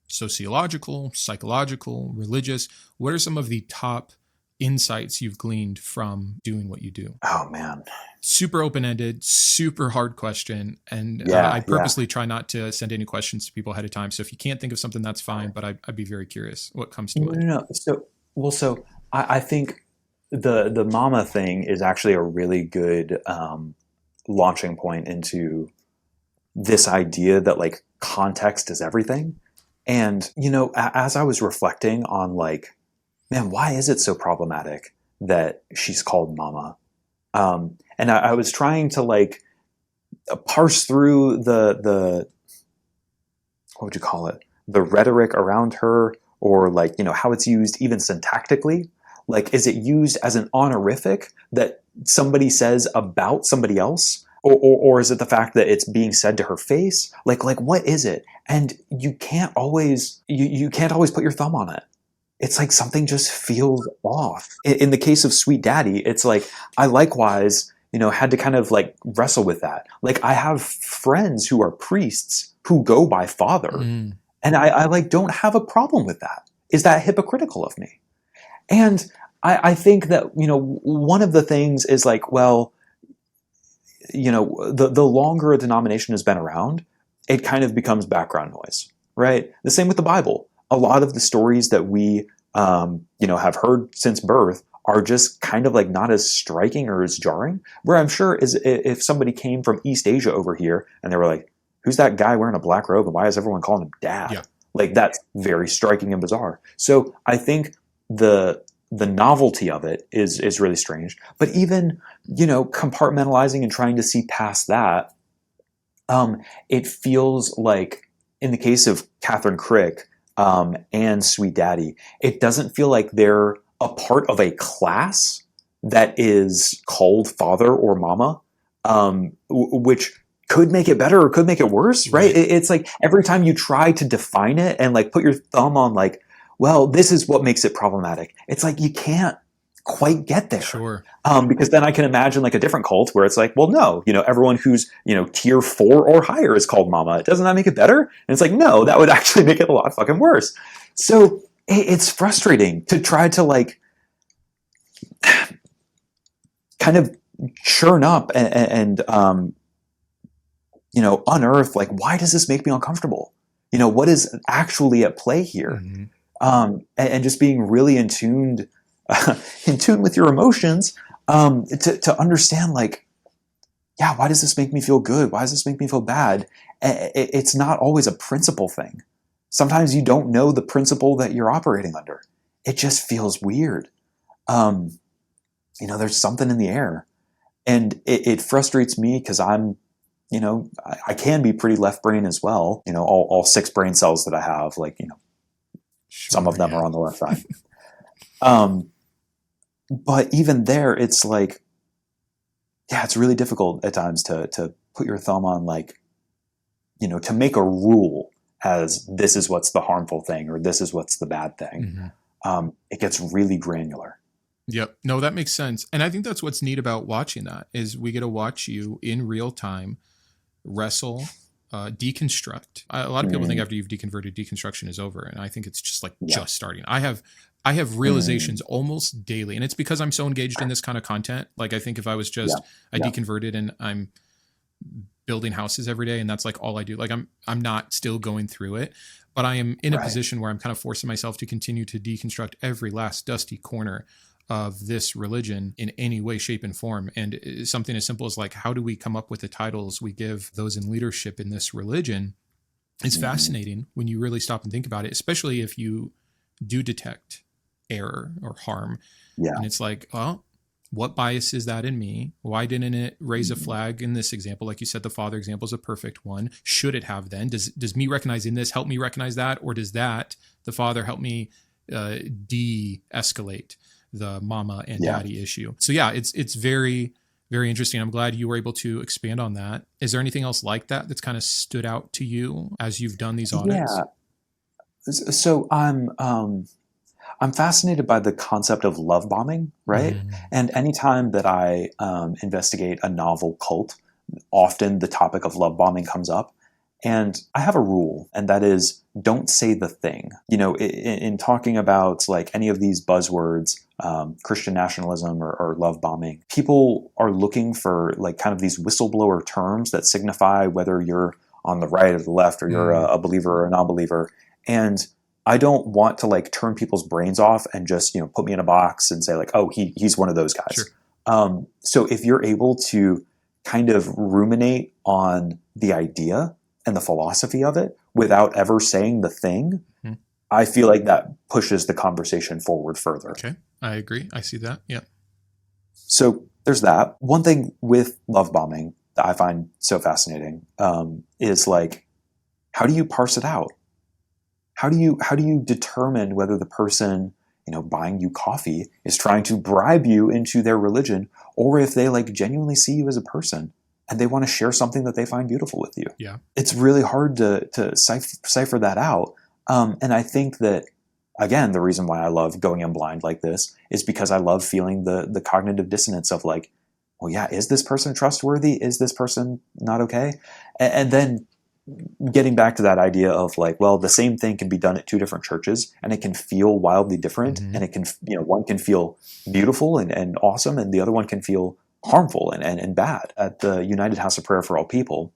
sociological, psychological, religious? What are some of the top insights you've gleaned from doing what you do? Oh man. Super open-ended, super hard question. And I purposely try not to send any questions to people ahead of time. So if you can't think of something, that's fine. But I'd be very curious what comes to mind. No. So I think the mama thing is actually a really good launching point into this idea that like context is everything. And, as I was reflecting on like, man, why is it so problematic that she's called mama? And I was trying to like parse through the what would you call it? The rhetoric around her, or like, how it's used even syntactically. Like, is it used as an honorific that somebody says about somebody else? Or is it the fact that it's being said to her face? Like what is it? And you can't always put your thumb on it. It's like something just feels off. In the case of Sweet Daddy, it's like I likewise, had to kind of like wrestle with that. Like I have friends who are priests who go by father, and I like don't have a problem with that. Is that hypocritical of me? And I think that one of the things is like, well, the longer a denomination has been around, it kind of becomes background noise, right? The same with the Bible. A lot of the stories that we, have heard since birth are just kind of like not as striking or as jarring. Where I'm sure is if somebody came from East Asia over here and they were like, who's that guy wearing a black robe and why is everyone calling him dad? Yeah. Like that's very striking and bizarre. So I think the novelty of it is really strange. But even, compartmentalizing and trying to see past that, it feels like in the case of Catherine Criagh and Sweet Daddy, it doesn't feel like they're a part of a class that is called father or mama, which could make it better or could make it worse, right? It's like every time you try to define it and like put your thumb on like, well, this is what makes it problematic. It's like you can't quite get there. Sure. Because then I can imagine like a different cult where it's like, well, no, everyone who's, tier 4 or higher is called mama. Doesn't that make it better? And it's like, no, that would actually make it a lot fucking worse. So it's frustrating to try to like kind of churn up and unearth like, why does this make me uncomfortable? What is actually at play here? Mm-hmm. And just being really in tune with your emotions, to understand like, yeah, why does this make me feel good? Why does this make me feel bad? It's not always a principle thing. Sometimes you don't know the principle that you're operating under. It just feels weird. There's something in the air, and it frustrates me because I'm, I can be pretty left brain as well. All 6 brain cells that I have, like, some of them are on the left side. But even there, it's like, yeah, it's really difficult at times to put your thumb on like, to make a rule as this is what's the harmful thing or this is what's the bad thing. Mm-hmm. It gets really granular. Yep. No, that makes sense. And I think that's what's neat about watching that is we get to watch you in real time wrestle, deconstruct. A lot of people think after you've deconverted, deconstruction is over. And I think it's just like just starting. I have realizations almost daily, and it's because I'm so engaged in this kind of content. Like I think if I was just deconverted and I'm building houses every day and that's like all I do, like I'm not still going through it, but I am in a position where I'm kind of forcing myself to continue to deconstruct every last dusty corner of this religion in any way, shape, and form. And something as simple as like, how do we come up with the titles we give those in leadership in this religion is fascinating when you really stop and think about it, especially if you do detect error or harm. Yeah. And it's like, well, what bias is that in me? Why didn't it raise a flag in this example? Like you said, the father example is a perfect one. Should it have then? Does me recognizing this help me recognize that? Or does that, the father, help me de-escalate the mama and daddy issue? So yeah, it's very, very interesting. I'm glad you were able to expand on that. Is there anything else like that that's kind of stood out to you as you've done these audits? Yeah. So I'm fascinated by the concept of love bombing, right? And anytime that I investigate a novel cult, often the topic of love bombing comes up. And I have a rule, and that is don't say the thing. You know, in talking about like any of these buzzwords, Christian nationalism or love bombing, people are looking for like kind of these whistleblower terms that signify whether you're on the right or the left, or you're a believer or a non-believer. And I don't want to like turn people's brains off and just, you know, put me in a box and say like, oh, he's one of those guys. Sure. So if you're able to kind of ruminate on the idea and the philosophy of it without ever saying the thing, I feel like that pushes the conversation forward further. Okay, I agree. I see that. Yeah. So there's that. One thing with love bombing that I find so fascinating is like, how do you parse it out? How do you determine whether the person, you know, buying you coffee is trying to bribe you into their religion, or if they like genuinely see you as a person and they want to share something that they find beautiful with you? Yeah. It's really hard to cipher that out. And I think that, again, the reason why I love going in blind like this is because I love feeling the cognitive dissonance of like, well, yeah, is this person trustworthy? Is this person not okay? And then getting back to that idea of like, well, the same thing can be done at two different churches and it can feel wildly different. And it can, you know, one can feel beautiful and awesome, and the other one can feel harmful and bad. At the United House of Prayer for All People,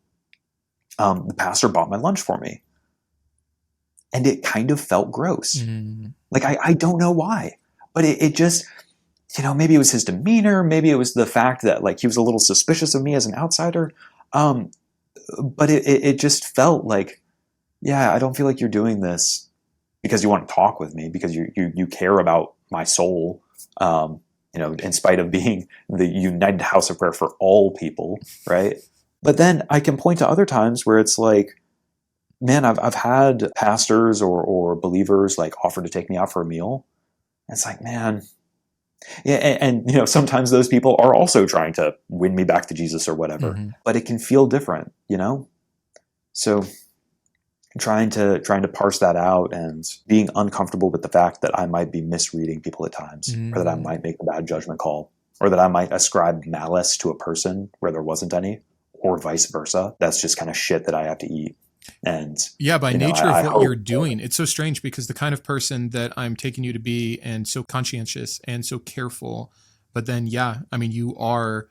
the pastor bought my lunch for me. And it kind of felt gross. Like, I don't know why, but it just, you know, maybe it was his demeanor. Maybe it was the fact that like he was a little suspicious of me as an outsider. But it just felt like, yeah, I don't feel like you're doing this because you want to talk with me, because you care about my soul, you know, in spite of being the United House of Prayer for All People, right? But then I can point to other times where it's like, man, I've had pastors or believers like offer to take me out for a meal. And it's like, man, yeah, and you know, sometimes those people are also trying to win me back to Jesus or whatever, but it can feel different, you know? So trying to parse that out and being uncomfortable with the fact that I might be misreading people at times, or that I might make a bad judgment call, or that I might ascribe malice to a person where there wasn't any, or vice versa. That's just kind of shit that I have to eat. And yeah, by nature I of what hope you're doing, it's so strange because the kind of person that I'm taking you to be, and so conscientious and so careful, but then, yeah, I mean, you are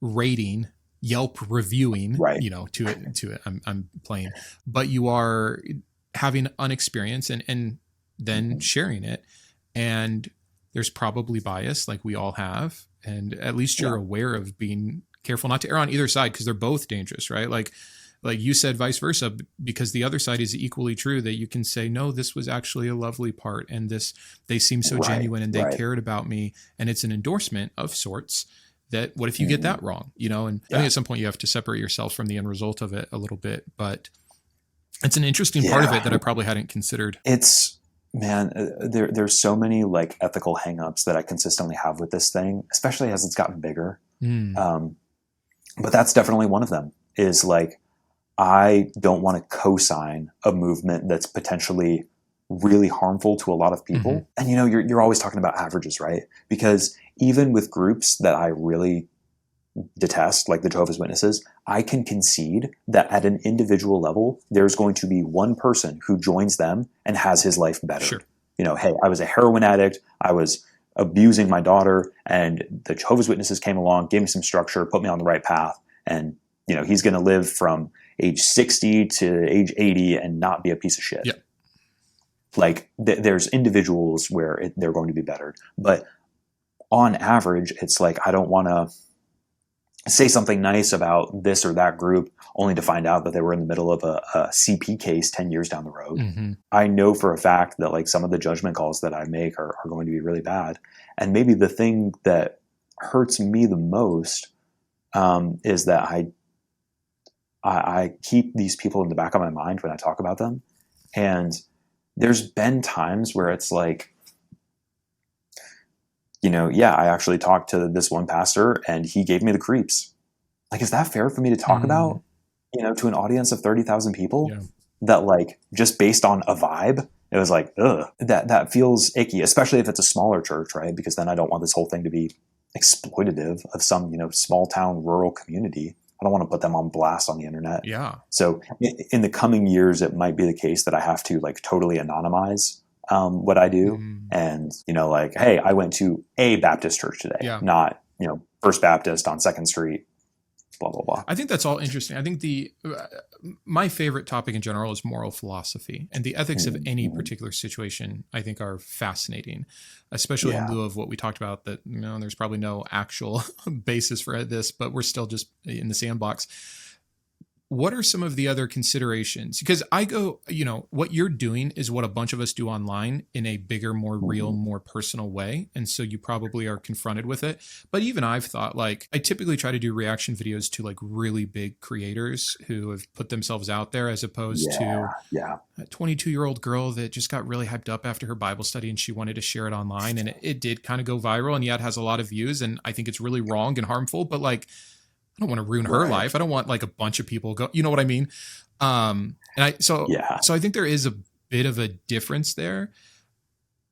rating, Yelp reviewing, right, you know, to it. I'm playing, but you are having an experience and then sharing it. And there's probably bias, like we all have. And at least you're aware of being careful not to err on either side, because they're both dangerous, right? Like you said, vice versa, because the other side is equally true, that you can say, no, this was actually a lovely part. And they seem so genuine and they cared about me. And it's an endorsement of sorts. That what if you get that wrong, you know? And I think at some point you have to separate yourself from the end result of it a little bit, but it's an interesting part of it that I probably hadn't considered. It's, man, there's so many like ethical hangups that I consistently have with this thing, especially as it's gotten bigger. But that's definitely one of them, is like, I don't want to co-sign a movement that's potentially really harmful to a lot of people. And, you know, you're always talking about averages, right? Because even with groups that I really detest, like the Jehovah's Witnesses, I can concede that at an individual level, there's going to be one person who joins them and has his life better. Sure. You know, hey, I was a heroin addict. I was abusing my daughter, and the Jehovah's Witnesses came along, gave me some structure, put me on the right path. And, you know, he's going to live from age 60 to age 80 and not be a piece of shit. Yeah. Like there's individuals where they're going to be bettered, but on average, it's like, I don't want to say something nice about this or that group only to find out that they were in the middle of a CP case 10 years down the road. I know for a fact that like some of the judgment calls that I make are going to be really bad. And maybe the thing that hurts me the most is that I keep these people in the back of my mind when I talk about them. And there's been times where it's like, you know, yeah, I actually talked to this one pastor and he gave me the creeps. Like, is that fair for me to talk about, you know, to an audience of 30,000 people? Yeah. That like, just based on a vibe, it was like, ugh, that feels icky, especially if it's a smaller church, right? Because then I don't want this whole thing to be exploitative of some, you know, small town rural community. don't want to put them on blast on the internet. Yeah. So in the coming years, it might be the case that I have to like totally anonymize what I do. And, like, hey, I went to a Baptist church today, not, First Baptist on 2nd Street, blah, blah, blah. I think that's all interesting. I think my favorite topic in general is moral philosophy, and the ethics of any particular situation, I think, are fascinating, especially in lieu of what we talked about, that, there's probably no actual basis for this, but we're still just in the sandbox. What are some of the other considerations? Because I go, what you're doing is what a bunch of us do online in a bigger, more real, more personal way. And so you probably are confronted with it. But even I've thought, like, I typically try to do reaction videos to like really big creators who have put themselves out there, as opposed to a 22-year-old girl that just got really hyped up after her Bible study and she wanted to share it online. And it did kind of go viral, and yet has a lot of views. And I think it's really wrong and harmful, but like, I don't want to ruin her life. I don't want like a bunch of people go, you know what I mean? So I think there is a bit of a difference there.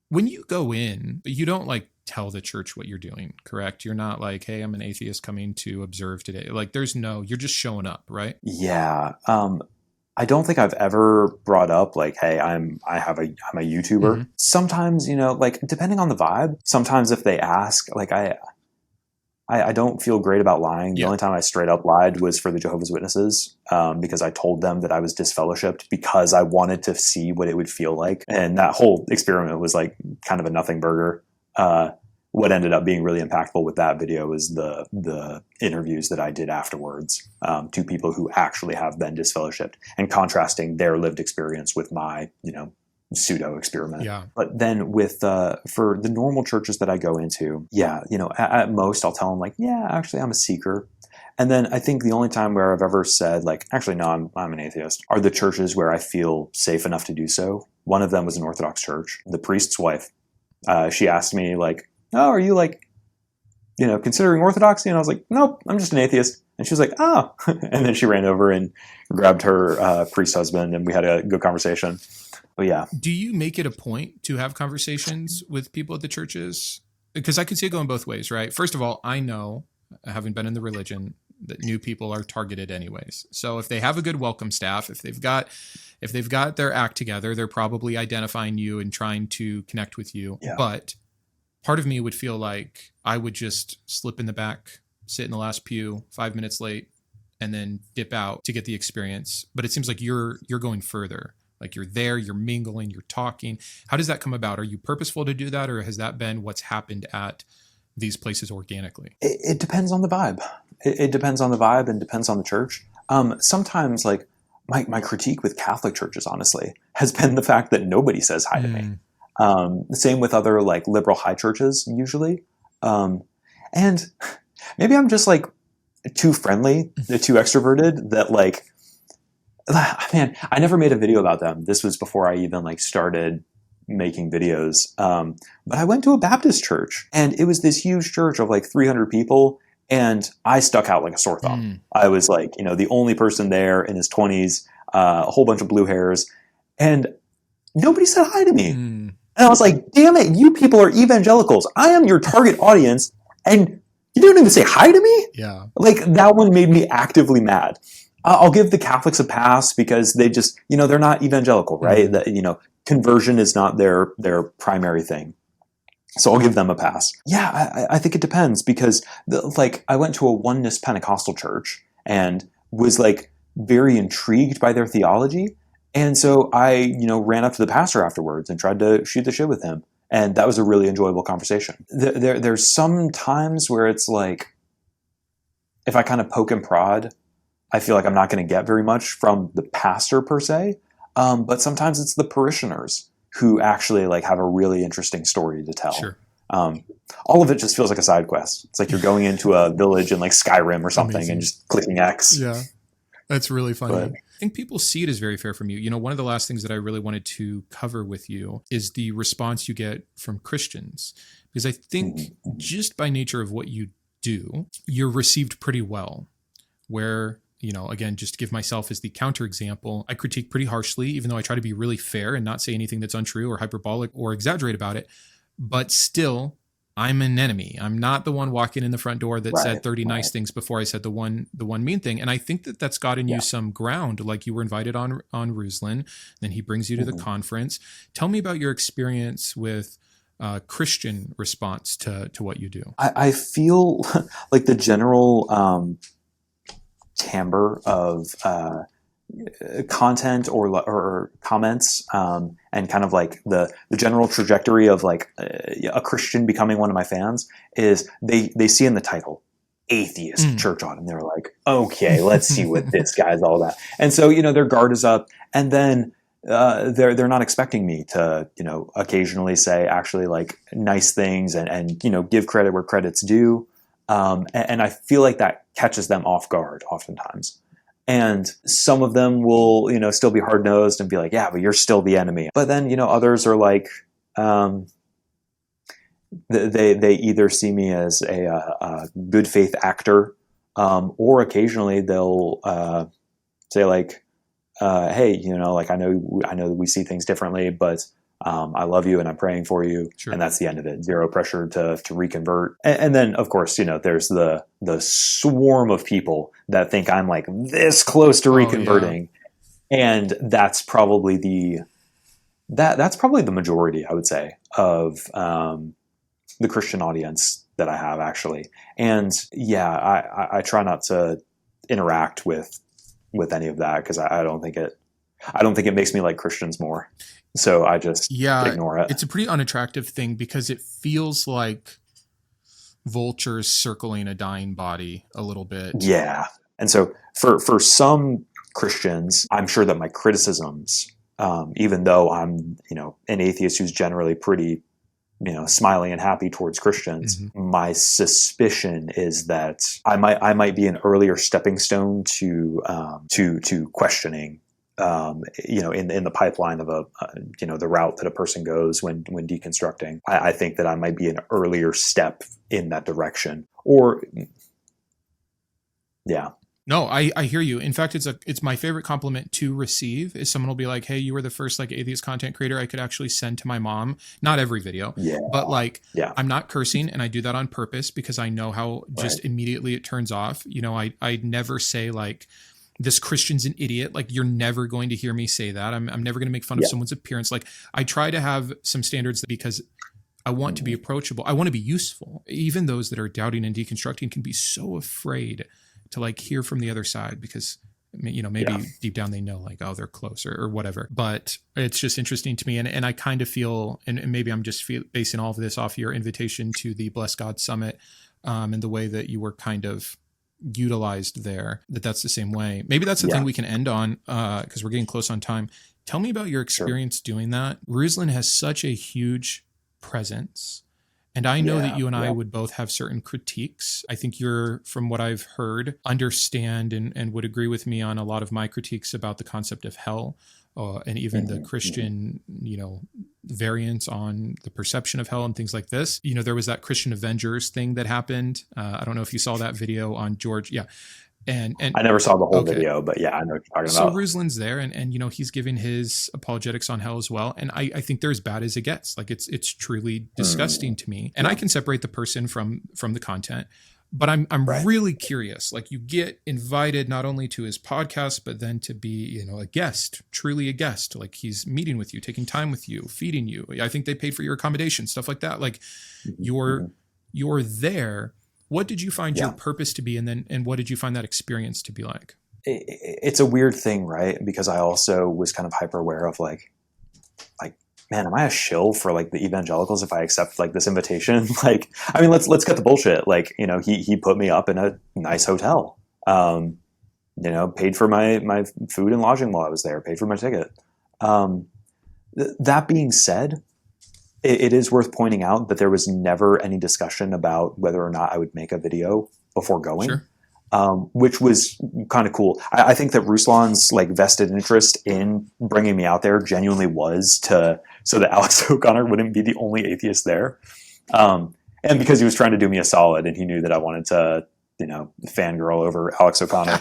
When you go in, you don't like tell the church what you're doing, correct? You're not like, hey, I'm an atheist coming to observe today. Like you're just showing up, right? Yeah. I don't think I've ever brought up like, hey, I'm a YouTuber. Sometimes, like depending on the vibe, sometimes if they ask, like I don't feel great about lying. The only time I straight up lied was for the Jehovah's Witnesses, because I told them that I was disfellowshipped because I wanted to see what it would feel like. And that whole experiment was like kind of a nothing burger. What ended up being really impactful with that video was the interviews that I did afterwards to people who actually have been disfellowshipped, and contrasting their lived experience with my, pseudo experiment. But then with for the normal churches that I go into, at most I'll tell them like, actually I'm a seeker. And then I think the only time where I've ever said like, actually no, I'm an atheist, are the churches where I feel safe enough to do so. One of them was an Orthodox church. The priest's wife, she asked me like, oh, are you like, considering Orthodoxy? And I was like, nope, I'm just an atheist. And she was like, oh, and then she ran over and grabbed her priest husband, and we had a good conversation. But yeah. Do you make it a point to have conversations with people at the churches? Because I could see it going both ways, right? First of all, I know, having been in the religion, that new people are targeted anyways. So if they have a good welcome staff, if they've got their act together, they're probably identifying you and trying to connect with you. Yeah. But part of me would feel like I would just slip in the back, sit in the last pew 5 minutes late, and then dip out to get the experience. But it seems like you're going further. Like you're there, you're mingling, you're talking. How does that come about? Are you purposeful to do that, or has that been what's happened at these places organically? It depends on the vibe. It depends on the vibe and depends on the church. Sometimes like my critique with Catholic churches, honestly, has been the fact that nobody says hi to me. The same with other like liberal high churches usually. And maybe I'm just like too friendly, too extroverted that like, man, I never made a video about them. This was before I even like started making videos. But I went to a Baptist church, and it was this huge church of like 300 people. And I stuck out like a sore thumb. I was like, the only person there in his 20s, a whole bunch of blue hairs, and nobody said hi to me. And I was like, damn it, you people are evangelicals. I am your target audience, and you don't even say hi to me? Yeah. Like that one made me actively mad. I'll give the Catholics a pass because they just, they're not evangelical, right? That, conversion is not their primary thing. So I'll give them a pass. Yeah, I think it depends because I went to a oneness Pentecostal church and was like very intrigued by their theology. And so I, ran up to the pastor afterwards and tried to shoot the shit with him. And that was a really enjoyable conversation. There's some times where it's like, if I kind of poke and prod, I feel like I'm not going to get very much from the pastor per se. But sometimes it's the parishioners who actually like have a really interesting story to tell. Sure. All of it just feels like a side quest. It's like you're going into a village in like Skyrim or something. Amazing. And just clicking X. Yeah. That's really funny. I think people see it as very fair from you. One of the last things that I really wanted to cover with you is the response you get from Christians. Because I think just by nature of what you do, you're received pretty well. Where, again, just to give myself as the counterexample, I critique pretty harshly, even though I try to be really fair and not say anything that's untrue or hyperbolic or exaggerate about it. But still, I'm an enemy. I'm not the one walking in the front door that said Right, 30 nice right. things before I said the one mean thing. And I think that that's gotten you Yeah. some ground. Like you were invited on Ruslan, then he brings you to the conference. Tell me about your experience with Christian response to what you do. I feel like the general timbre of content or comments and kind of like the general trajectory of like a Christian becoming one of my fans is they see in the title atheist church audit, and they're like, okay, let's see what this guy's all about. And so, their guard is up, and then they're not expecting me to, occasionally say actually like nice things and give credit where credit's due. And I feel like that catches them off guard oftentimes. And some of them will, still be hard nosed and be like, yeah, but you're still the enemy. But then, others are like, they either see me as a good faith actor, or occasionally they'll say like, hey, like I know that we see things differently, but I love you and I'm praying for you. Sure. And that's the end of it. Zero pressure to reconvert. And then of course, there's the swarm of people that think I'm like this close to reconverting. And that's probably that's probably the majority, I would say, of the Christian audience that I have actually. And yeah, I try not to interact with any of that because I don't think it makes me like Christians more. So I just ignore it. It's a pretty unattractive thing because it feels like vultures circling a dying body a little bit. Yeah. And so for some Christians, I'm sure that my criticisms, even though I'm, an atheist who's generally pretty, smiling and happy towards Christians, my suspicion is that I might be an earlier stepping stone to questioning, in the pipeline of the route that a person goes when deconstructing. I think that I might be an earlier step in that direction, or yeah. No, I hear you. In fact, it's my favorite compliment to receive is someone will be like, hey, you were the first like atheist content creator I could actually send to my mom. Not every video, but like, I'm not cursing, and I do that on purpose because I know how just immediately it turns off. I never say like, this Christian's an idiot. Like, you're never going to hear me say that. I'm never going to make fun of someone's appearance. Like, I try to have some standards because I want to be approachable. I want to be useful. Even those that are doubting and deconstructing can be so afraid to like hear from the other side because, maybe deep down they know like, oh, they're close or whatever. But it's just interesting to me. And I kind of feel, and maybe I'm just basing all of this off your invitation to the Bless God Summit and the way that you were kind of utilized there, that's the same way. Maybe that's the thing we can end on because we're getting close on time. Tell me about your experience doing that. Ruslan has such a huge presence. And I know that you and I would both have certain critiques. I think you're, from what I've heard, understand and would agree with me on a lot of my critiques about the concept of hell and even the Christian, variants on the perception of hell and things like this. There was that Christian Avengers thing that happened. I don't know if you saw that video on George. Yeah. And I never saw the whole video, but yeah, I know what you're talking about. So Ruslan's there and he's giving his apologetics on hell as well. And I think they're as bad as it gets. Like it's truly disgusting to me. And I can separate the person from the content, but I'm really curious. Like, you get invited not only to his podcast, but then to be, a guest, truly a guest. Like, he's meeting with you, taking time with you, feeding you. I think they paid for your accommodation, stuff like that. Like you're there. What did you find your purpose to be? And what did you find that experience to be like? It's a weird thing, right? Because I also was kind of hyper aware of like, man, am I a shill for like the evangelicals if I accept like this invitation? Like, I mean, let's cut the bullshit. Like, he put me up in a nice hotel, paid for my food and lodging while I was there, paid for my ticket. That being said, it is worth pointing out that there was never any discussion about whether or not I would make a video before going, which was kind of cool. I think that Ruslan's like vested interest in bringing me out there genuinely was so that Alex O'Connor wouldn't be the only atheist there. And because he was trying to do me a solid and he knew that I wanted to, fangirl over Alex O'Connor.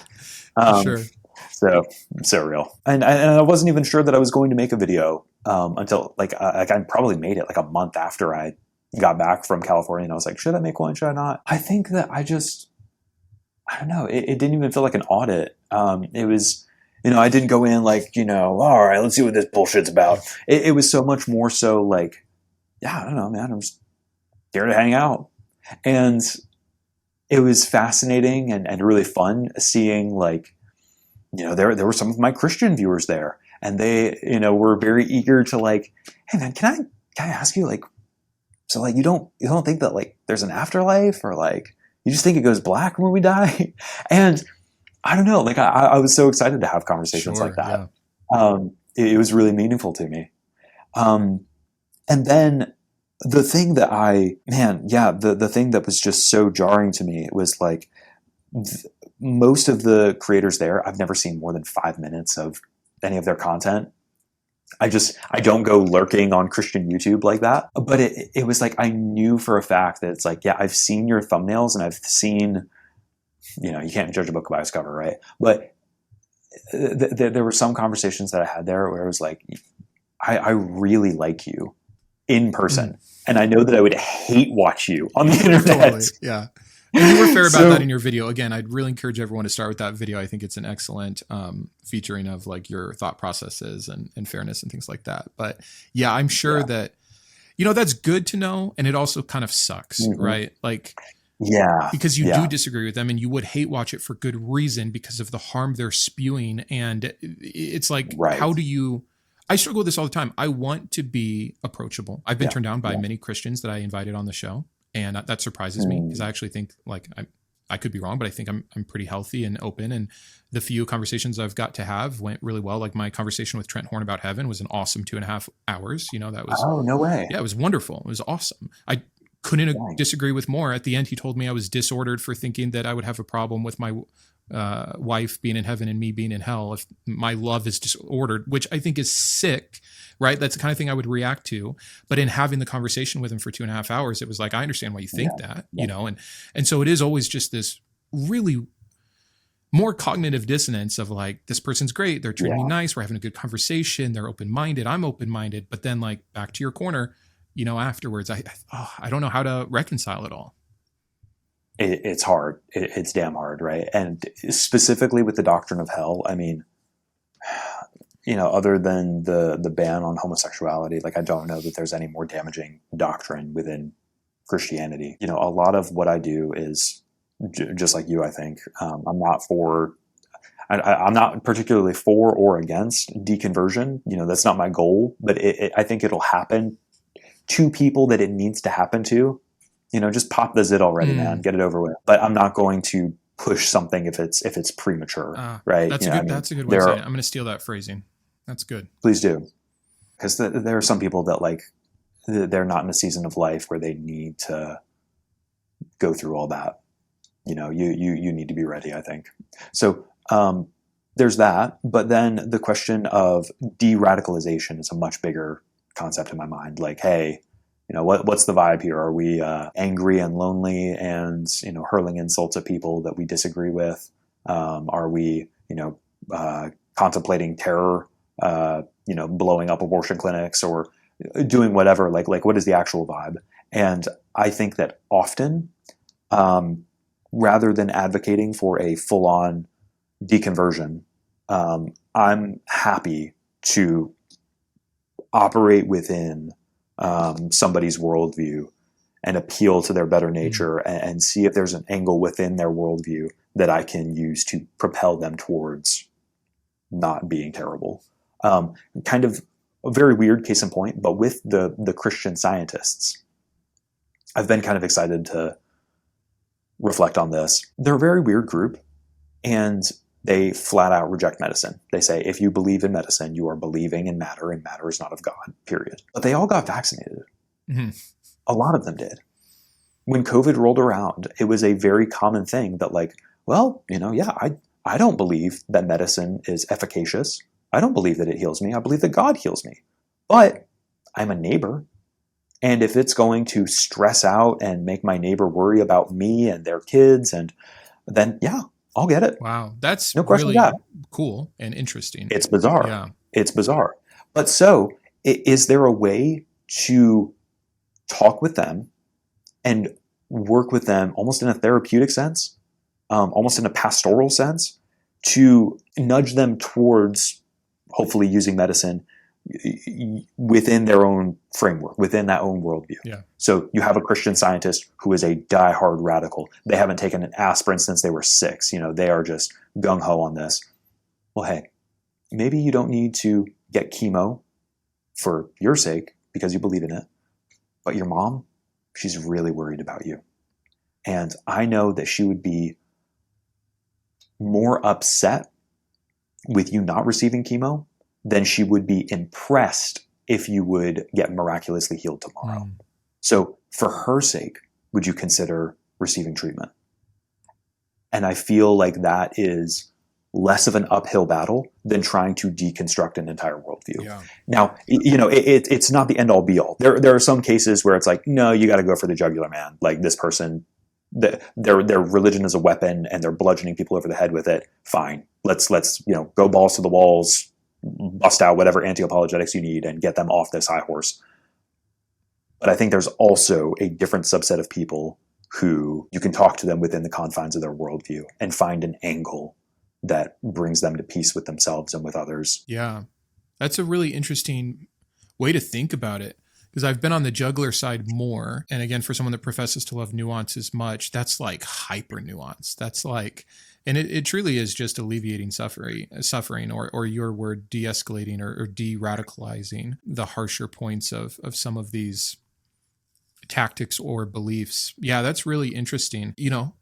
So real. And I wasn't even sure that I was going to make a video until I probably made it like a month after I got back from California and I was like, should I make one? Should I not? I think that I don't know. It didn't even feel like an audit. It was, I didn't go in like, all right, let's see what this bullshit's about. It was so much more so like, yeah, I don't know, man. I'm just here to hang out. And it was fascinating and really fun seeing like, there were some of my Christian viewers there, and they, were very eager to like, hey man, can I ask you, like, so like you don't think that like there's an afterlife, or like you just think it goes black when we die? And I don't know, like I was so excited to have conversations like that. Yeah. It was really meaningful to me. And then the thing that the thing that was just so jarring to me was like, most of the creators there, I've never seen more than 5 minutes of any of their content. I don't go lurking on Christian YouTube like that. But it was like, I knew for a fact that it's like, yeah, I've seen your thumbnails and I've seen, you can't judge a book by its cover, right? But there were some conversations that I had there where it was like, I really like you in person. And I know that I would hate watch you on the internet. Totally. Yeah. And you were fair about that in your video. Again, I'd really encourage everyone to start with that video. I think it's an excellent featuring of like your thought processes and fairness and things like that. But yeah, I'm sure that, that's good to know. And it also kind of sucks, right? Like, because you do disagree with them, and you would hate watch it for good reason because of the harm they're spewing. And it's like, how do you, I struggle with this all the time. I want to be approachable. I've been turned down by many Christians that I invited on the show. And that surprises me, because I actually think, like, I could be wrong, but I think I'm pretty healthy and open. And the few conversations I've got to have went really well. Like my conversation with Trent Horn about heaven was an awesome 2.5 hours. That was, oh, no way. Yeah, it was wonderful. It was awesome. I couldn't disagree with more. At the end, he told me I was disordered for thinking that I would have a problem with my wife being in heaven and me being in hell if my love is disordered, which I think is sick, right? That's the kind of thing I would react to. But in having the conversation with him for 2.5 hours, it was like, I understand why you think that, and so it is always just this really more cognitive dissonance of like, this person's great, they're treating me nice, we're having a good conversation, they're open-minded, I'm open-minded, but then like back to your corner, afterwards, I don't know how to reconcile it all. It's hard. It's damn hard, right? And specifically with the doctrine of hell, I mean, other than the ban on homosexuality, like I don't know that there's any more damaging doctrine within Christianity. A lot of what I do is just like you, I think. I'm not particularly for or against deconversion. That's not my goal, but I think it'll happen to people that it needs to happen to. Just pop the zit already, man. Get it over with. But I'm not going to push something if it's premature, right? That's a good way of saying it. I'm going to steal that phrasing. That's good. Please do, because there are some people that like they're not in a season of life where they need to go through all that. You need to be ready, I think. So there's that. But then the question of de-radicalization is a much bigger concept in my mind. Like, hey, what's the vibe here? Are we angry and lonely and, hurling insults at people that we disagree with? Are we, contemplating terror, blowing up abortion clinics or doing whatever? Like what is the actual vibe? And I think that often, rather than advocating for a full-on deconversion, I'm happy to operate within somebody's worldview and appeal to their better nature and see if there's an angle within their worldview that I can use to propel them towards not being terrible. Kind of a very weird case in point, but with the Christian Scientists, I've been kind of excited to reflect on this. They're a very weird group, and they flat out reject medicine. They say, if you believe in medicine, you are believing in matter, and matter is not of God, period. But they all got vaccinated. A lot of them did. When COVID rolled around, it was a very common thing that like, well, I don't believe that medicine is efficacious. I don't believe that it heals me. I believe that God heals me. But I'm a neighbor. And if it's going to stress out and make my neighbor worry about me and their kids, and then, I'll get it. Wow. That's no question really cool and interesting. It's bizarre. Yeah. It's bizarre. But so is there a way to talk with them and work with them almost in a therapeutic sense, almost in a pastoral sense, to nudge them towards hopefully using medicine within their own framework, within that own worldview. Yeah. So you have a Christian scientist who is a diehard radical. They haven't taken an aspirin since they were 6. They are just gung-ho on this. Well, hey, maybe you don't need to get chemo for your sake because you believe in it, but your mom, she's really worried about you. And I know that she would be more upset with you not receiving chemo than she would be impressed if you would get miraculously healed tomorrow. So for her sake, would you consider receiving treatment? And I feel like that is less of an uphill battle than trying to deconstruct an entire worldview. Yeah. Now, it's not the end all be all. There are some cases where it's like, no, you got to go for the jugular, man. Like this person, their religion is a weapon and they're bludgeoning people over the head with it. Fine. Let's go balls to the walls, bust out whatever anti-apologetics you need and get them off this high horse. But I think there's also a different subset of people who you can talk to them within the confines of their worldview and find an angle that brings them to peace with themselves and with others. Yeah. That's a really interesting way to think about it, because I've been on the juggler side more. And again, for someone that professes to love nuance as much, that's like hyper nuance. That's like, and it truly is just alleviating suffering or your word, de-escalating or de-radicalizing the harsher points of some of these tactics or beliefs. Yeah, that's really interesting.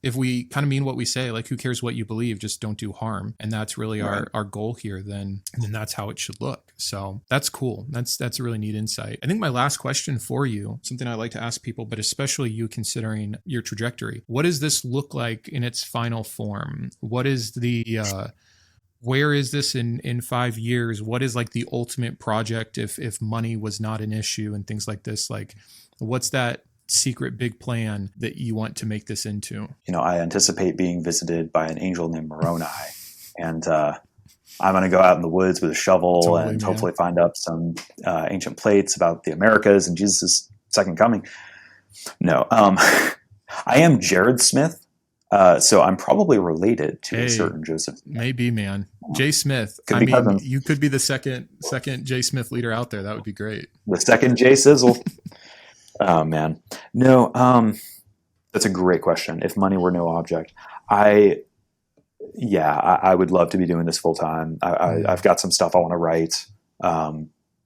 If we kind of mean what we say, like who cares what you believe, just don't do harm. And that's really our goal here, then that's how it should look. So that's cool. That's a really neat insight. I think my last question for you, something I like to ask people, but especially you considering your trajectory, what does this look like in its final form? What is where is this in 5 years? What is like the ultimate project if money was not an issue and things like this? Like, what's that secret big plan that you want to make this into? I anticipate being visited by an angel named Moroni, and I'm going to go out in the woods with a shovel and hopefully find up some ancient plates about the Americas and Jesus' second coming. No, I am Jared Smith, so I'm probably related to a certain Joseph Smith. Maybe, man. Jay Smith. You could be the second Jay Smith leader out there. That would be great. The second Jay Sizzle. Oh, man. No, that's a great question. If money were no object, I would love to be doing this full time. I've got some stuff I want to write,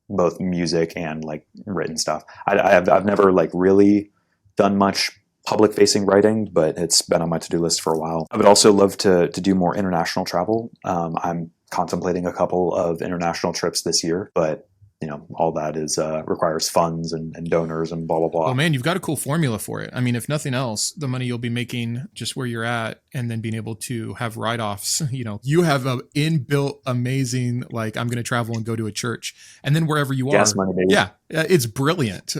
both music and like written stuff. I've never like really done much public facing writing, but it's been on my to-do list for a while. I would also love to do more international travel. I'm contemplating a couple of international trips this year, but all that is requires funds and donors and blah, blah, blah. Well, man, you've got a cool formula for it. I mean, if nothing else, the money you'll be making just where you're at and then being able to have write-offs, you have an inbuilt amazing, like, I'm going to travel and go to a church. And then wherever you are. Gas money, baby. Yeah, it's brilliant.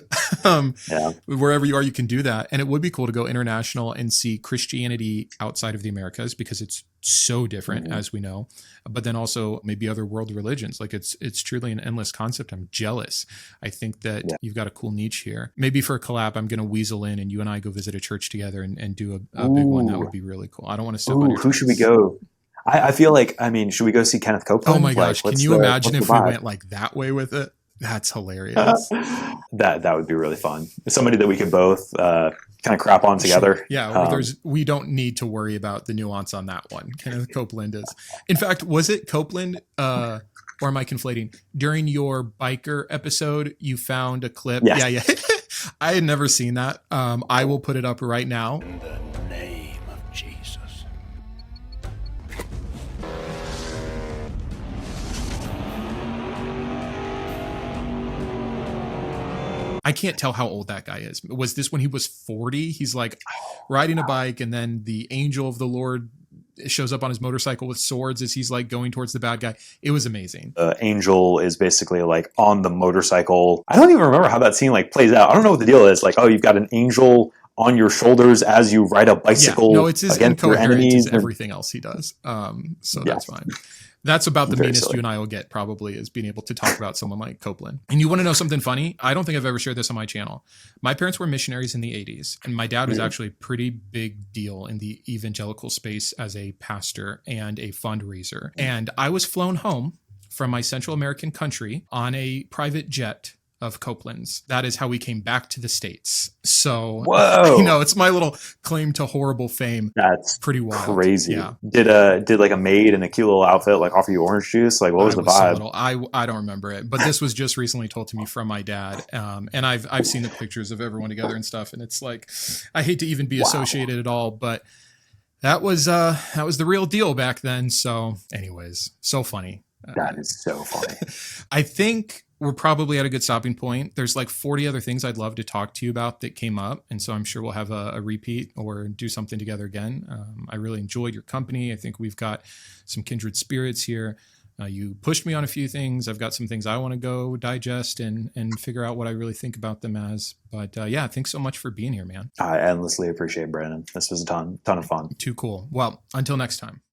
Wherever you are, you can do that. And it would be cool to go international and see Christianity outside of the Americas because it's so different, as we know, but then also maybe other world religions. Like it's truly an endless concept. I'm jealous. I think that you've got a cool niche here. Maybe for a collab, I'm going to weasel in and you and I go visit a church together and do a big one. That would be really cool. I don't want to step on your Who should we go? I feel like, should we go see Kenneth Copeland? Oh my gosh. Can you imagine if we went like that way with it? That's hilarious. That would be really fun. Somebody that we could both kind of crap on together. Sure. Yeah, we don't need to worry about the nuance on that one. Kenneth Copeland is. In fact, was it Copeland or am I conflating? During your biker episode, you found a clip. Yes. Yeah. I had never seen that. I will put it up right now. In the name of Jesus. I can't tell how old that guy is. Was this when he was 40? He's like riding a bike and then the angel of the Lord shows up on his motorcycle with swords as he's like going towards the bad guy. It was amazing. The angel is basically like on the motorcycle. I don't even remember how that scene like plays out. I don't know what the deal is. Like, oh, you've got an angel on your shoulders as you ride a bicycle Yeah, no, it's as against your incoherent enemies. as everything else he does. So Yeah. that's fine. That's about the Very meanest silly. you and I will get, probably, is being able to talk about someone like Copeland. And you want to know something funny? I don't think I've ever shared this on my channel. My parents were missionaries in the 80s, and my dad was actually a pretty big deal in the evangelical space as a pastor and a fundraiser. And I was flown home from my Central American country on a private jet of Copeland's. That is how we came back to the States. So, Whoa. you know, it's my little claim to horrible fame. That's Pretty wild. crazy. Yeah. Did like a maid in a cute little outfit like offer you orange juice? Like what was the so vibe? little. I don't remember it, but this was just recently told to me from my dad. And I've seen the pictures of everyone together and stuff, and it's like, I hate to even be associated at all, but that was the real deal back then. So anyways, so funny. That is so funny. I think we're probably at a good stopping point. There's like 40 other things I'd love to talk to you about that came up. And so I'm sure we'll have a repeat or do something together again. I really enjoyed your company. I think we've got some kindred spirits here. You pushed me on a few things. I've got some things I want to go digest and figure out what I really think about them as. But yeah, thanks so much for being here, man. I endlessly appreciate it, Brandon. This was a ton of fun. Too cool. Well, until next time.